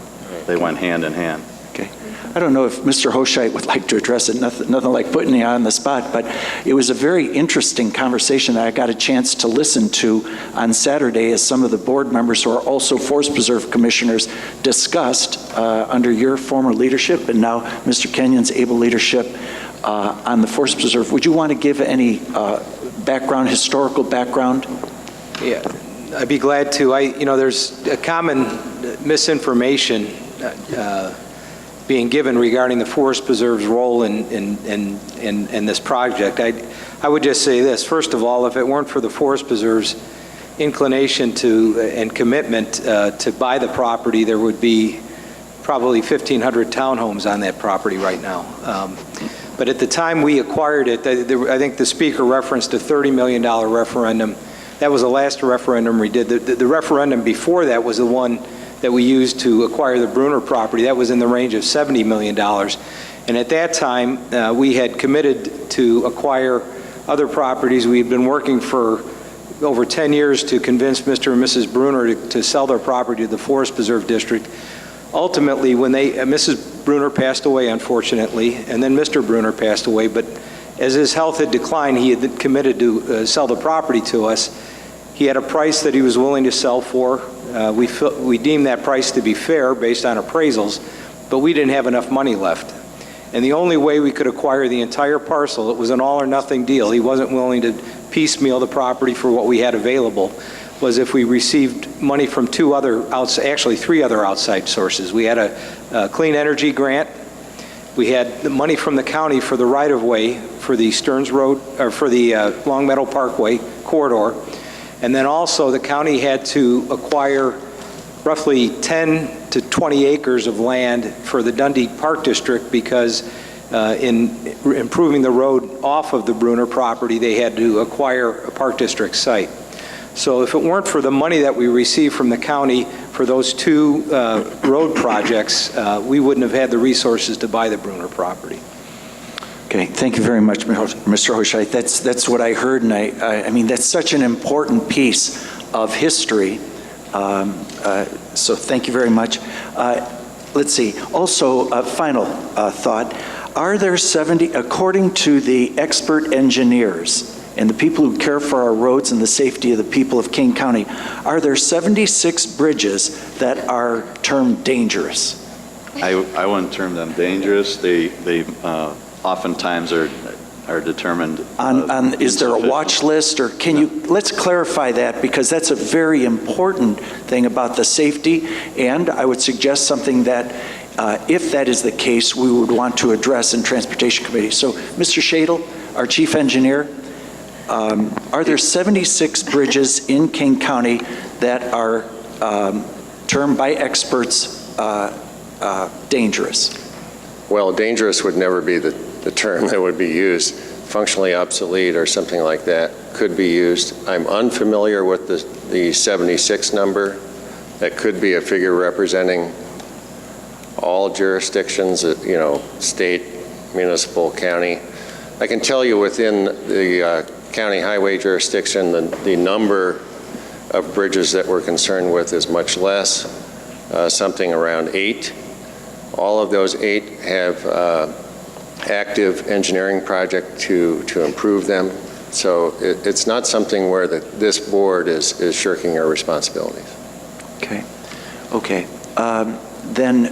They went hand in hand. Okay. I don't know if Mr. Hoshite would like to address it, nothing like putting you on the spot, but it was a very interesting conversation that I got a chance to listen to on Saturday as some of the board members who are also Forest Preserve commissioners discussed under your former leadership and now Mr. Kenyon's able leadership on the Forest Preserve. Would you want to give any background, historical background? Yeah, I'd be glad to. There's a common misinformation being given regarding the Forest Preserve's role in this project. I would just say this. First of all, if it weren't for the Forest Preserve's inclination and commitment to buy the property, there would be probably 1,500 townhomes on that property right now. But at the time we acquired it, I think the speaker referenced a $30 million referendum. That was the last referendum we did. The referendum before that was the one that we used to acquire the Bruner property. That was in the range of $70 million. And at that time, we had committed to acquire other properties. We had been working for over 10 years to convince Mr. and Mrs. Bruner to sell their property to the Forest Preserve District. Ultimately, when Mrs. Bruner passed away, unfortunately, and then Mr. Bruner passed away, but as his health had declined, he had committed to sell the property to us. He had a price that he was willing to sell for. We deemed that price to be fair based on appraisals, but we didn't have enough money left. And the only way we could acquire the entire parcel, it was an all-or-nothing deal. He wasn't willing to piecemeal the property for what we had available, was if we received money from three other outside sources. We had a clean energy grant. We had the money from the county for the right-of-way for the Stearns Road, or for the Long Meadow Parkway corridor. And then also the county had to acquire roughly 10 to 20 acres of land for the Dundee Park District because in improving the road off of the Bruner property, they had to acquire a Park District site. So if it weren't for the money that we received from the county for those two road projects, we wouldn't have had the resources to buy the Bruner property. Okay, thank you very much, Mr. Hoshite. That's what I heard, and I mean, that's such an important piece of history. So thank you very much. Let's see, also, a final thought. Are there 70, according to the expert engineers and the people who care for our roads and the safety of the people of Kane County, are there 76 bridges that are termed dangerous? I wouldn't term them dangerous. They oftentimes are determined. Is there a watch list, or can you, let's clarify that, because that's a very important thing about the safety, and I would suggest something that if that is the case, we would want to address in Transportation Committee. So, Mr. Shadle, our Chief Engineer, are there 76 bridges in Kane County that are termed by experts dangerous? Well, dangerous would never be the term that would be used. Functionally obsolete or something like that could be used. I'm unfamiliar with the 76 number. That could be a figure representing all jurisdictions, state, municipal, county. I can tell you within the county highway jurisdiction, the number of bridges that we're concerned with is much less, something around 8. All of those 8 have active engineering project to improve them. So it's not something where this board is shirking our responsibilities. Okay. Then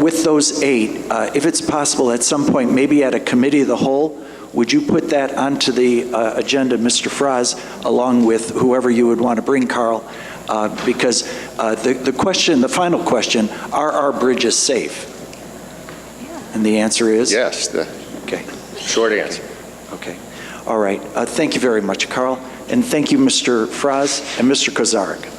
with those 8, if it's possible at some point, maybe at a committee of the whole, would you put that onto the agenda, Mr. Fraz, along with whoever you would want to bring, Carl? Because the final question, are our bridges safe? And the answer is? Yes. Okay. Short answer. Okay. All right. Thank you very much, Carl. And thank you, Mr. Fraz and Mr. Kozarek.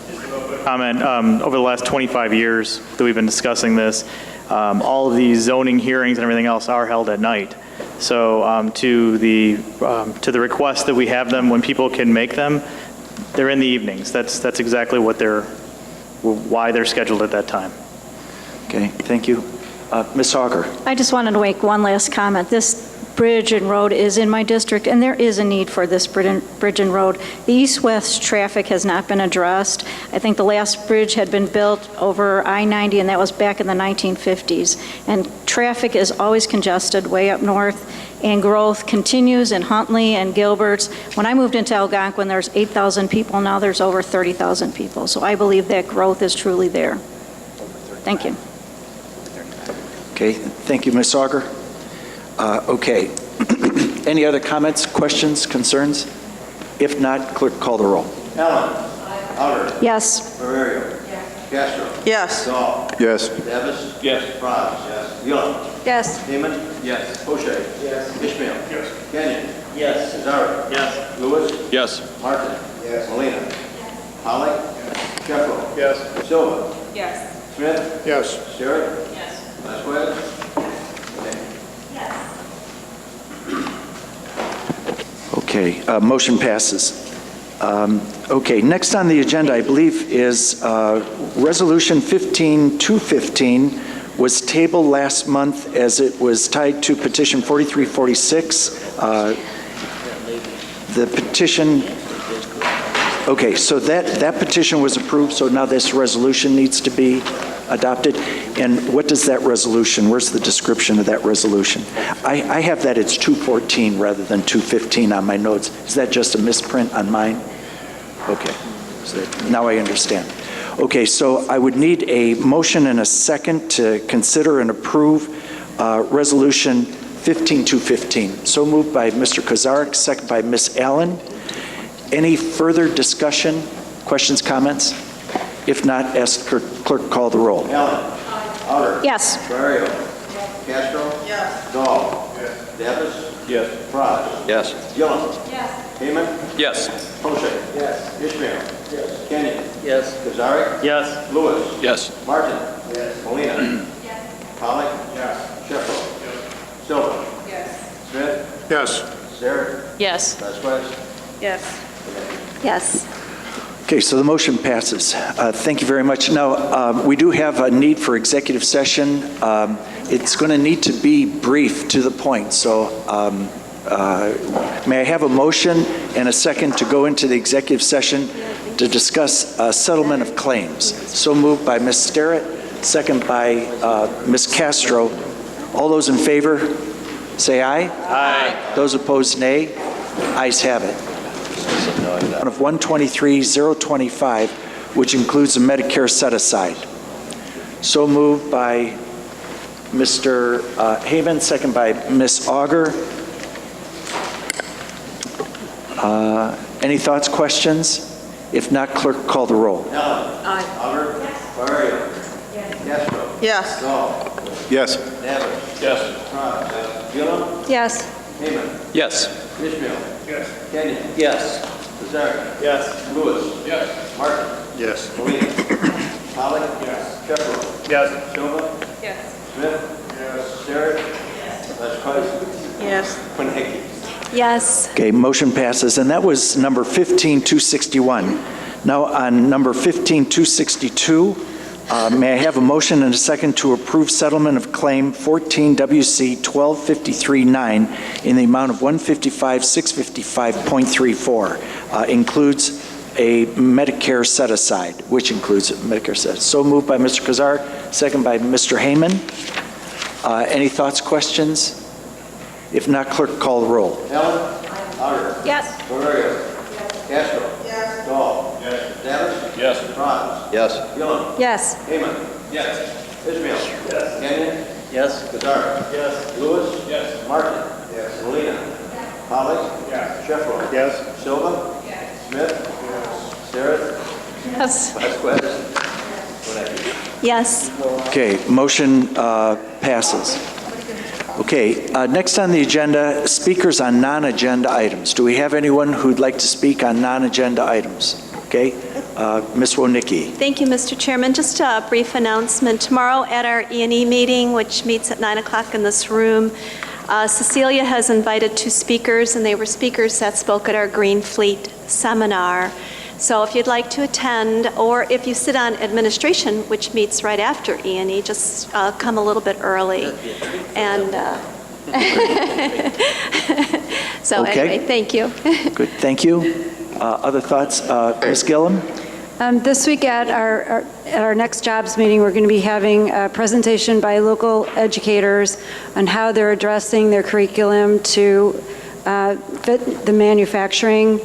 Comment, over the last 25 years that we've been discussing this, all of these zoning hearings and everything else are held at night. So to the request that we have them when people can make them, they're in the evenings. That's exactly what they're why they're scheduled at that time. Okay, thank you. Ms. Auger? I just wanted to make one last comment. This bridge and road is in my district, and there is a need for this bridge and road. The east-west traffic has not been addressed. I think the last bridge had been built over I-90, and that was back in the 1950s. And traffic is always congested way up north, and growth continues in Huntley and Gilbert's. When I moved into Algonquin, there's 8,000 people. Now there's over 30,000 people. So I believe that growth is truly there. Thank you. Okay, thank you, Ms. Auger. Okay. Any other comments, questions, concerns? If not, clerk, call the roll. Ellen. Auger. Yes. Bavario. Castro. Yes. Dahl. Yes. Davis. Yes. Frog. Yes. Young. Yes. Heyman. Yes. O'Shea. Yes. Ishmael. Yes. Kenyon. Yes. Kazari. Yes. Lewis. Yes. Martin. Yes. Molina. Pollock. Sheffel. Yes. Silva. Yes. Smith. Yes. Sterrett. Yes. Vasquez. Okay, motion passes. Okay, next on the agenda, I believe, is Resolution 15215 was tabled last month as it was tied to Petition 4346. The petition, okay, so that petition was approved, so now this resolution needs to be adopted. And what does that resolution, where's the description of that resolution? I have that it's 214 rather than 215 on my notes. Is that just a misprint on mine? Okay, so now I understand. Okay, so I would need a motion and a second to consider and approve Resolution 15215. So moved by Mr. Kozarek, second by Ms. Allen. Any further discussion, questions, comments? If not, ask clerk call the roll. Allen. Auger. Yes. Bavario. Castro. Yes. Dahl. Yes. Davis. Yes. Frog. Yes. Young. Yes. Heyman. Yes. O'Shea. Yes. Ishmael. Yes. Kenyon. Yes. Kazari. Yes. Lewis. Yes. Martin. Yes. Molina. Yes. Pollock. Yes. Sheffel. Yes. Silva. Yes. Smith. Yes. Sterrett. Yes. Vasquez. Yes. Yes. Okay, so the motion passes. Thank you very much. Now, we do have a need for executive session. It's going to need to be brief, to the point. So may I have a motion and a second to go into the executive session to discuss settlement of claims? So moved by Ms. Sterrett, second by Ms. Castro. All those in favor, say aye. Aye. Those opposed, nay. Ayes have it. Of 123-025, which includes a Medicare set-aside. So moved by Mr. Haven, second by Ms. Auger. Any thoughts, questions? If not, clerk, call the roll. Allen. Aye. Auger. Bavario. Castro. Yes. Dahl. Yes. Davis. Yes. Frog. Young. Yes. Heyman. Yes. Ishmael. Yes. Kenyon. Yes. Kazari. Yes. Lewis. Yes. Martin. Yes. Molina. Pollock. Yes. Sheffel. Yes. Silva. Yes. Smith. Yes. Sterrett. Vasquez. Yes. Konecki. Yes. Okay, motion passes, and that was number 15261. Now on number 15262, may I have a motion and a second to approve settlement of claim 14 WC 1253-9 in the amount of $155,655.34. Includes a Medicare set-aside, which includes a Medicare set. So moved by Mr. Kazar, second by Mr. Heyman. Any thoughts, questions? If not, clerk, call the roll. Allen. Auger. Yes. Bavario. Castro. Yes. Dahl. Yes. Davis. Yes. Frog. Yes. Young. Yes. Heyman. Yes. Ishmael. Yes. Kenyon. Yes. Kazari. Yes. Lewis. Yes. Martin. Yes. Molina. Pollock. Yes. Sheffel. Yes. Silva. Yes. Smith. Sterrett. Yes. Vasquez. Konecki. Yes. Okay, motion passes. Okay, next on the agenda, speakers on non-agenda items. Do we have anyone who'd like to speak on non-agenda items? Okay, Ms. Wonicky. Thank you, Mr. Chairman. Just a brief announcement. Tomorrow at our E&E meeting, which meets at 9 o'clock in this room, Cecilia has invited two speakers, and they were speakers that spoke at our Green Fleet seminar. So if you'd like to attend, or if you sit on administration, which meets right after E&E, just come a little bit early. And so Okay. anyway, thank you. Good, thank you. Other thoughts? Ms. Gillum? This week at our next jobs meeting, we're going to be having a presentation by local educators on how they're addressing their curriculum to fit the manufacturing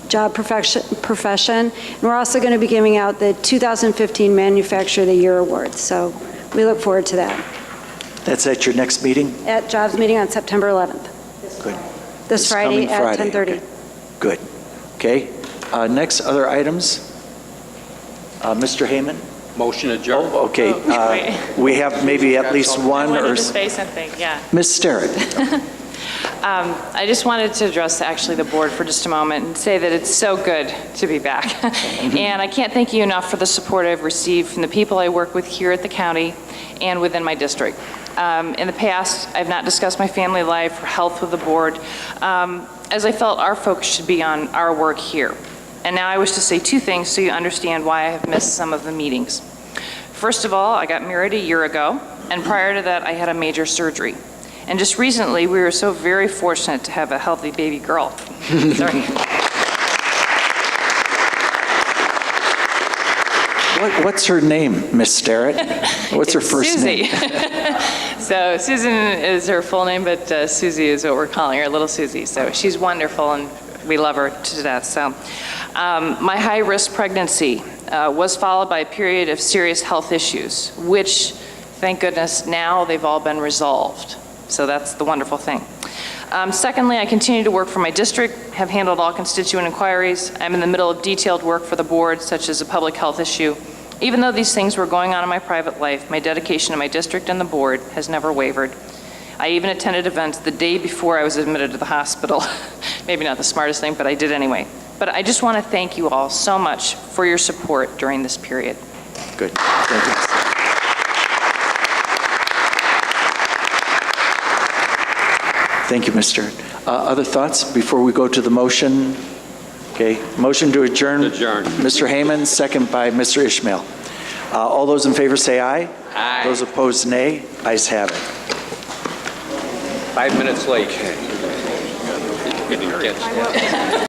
job profession. And we're also going to be giving out the 2015 Manufacturer of the Year Award. So we look forward to that. That's at your next meeting? At jobs meeting on September 11th. Good. This Friday coming at Friday. 10:30. Good. Okay. Next, other items? Mr. Heyman? Motion adjourned. Oh, okay. We have maybe at least one I or... wanted to say something, yeah. Ms. Sterrett? I just wanted to address actually the board for just a moment and say that it's so good to be back. And I can't thank you enough for the support I've received from the people I work with here at the county and within my district. In the past, I've not discussed my family life or health with the board, as I felt our focus should be on our work here. And now I wish to say two things so you understand why I have missed some of the meetings. First of all, I got married a year ago, and prior to that, I had a major surgery. And just recently, we were so very fortunate to have a healthy baby girl. Sorry. What's her name, Miss Sterrett? What's her first Susie. name? So Susan is her full name, but Susie is what we're calling her, little Susie. So she's wonderful, and we love her to death. So my high-risk pregnancy was followed by a period of serious health issues, which, thank goodness, now they've all been resolved. So that's the wonderful thing. Secondly, I continue to work for my district, have handled all constituent inquiries. I'm in the middle of detailed work for the board, such as a public health issue. Even though these things were going on in my private life, my dedication to my district and the board has never wavered. I even attended events the day before I was admitted to the hospital. Maybe not the smartest thing, but I did anyway. But I just want to thank you all so much for your support during this period. Good. Thank you. Thank you, Mr. Other thoughts before we go to the motion? Okay, motion to adjourn. Adjourn. Mr. Heyman, second by Mr. Ishmael. All those in favor say aye. Aye. Those opposed, nay. Ayes have it. 5 minutes late.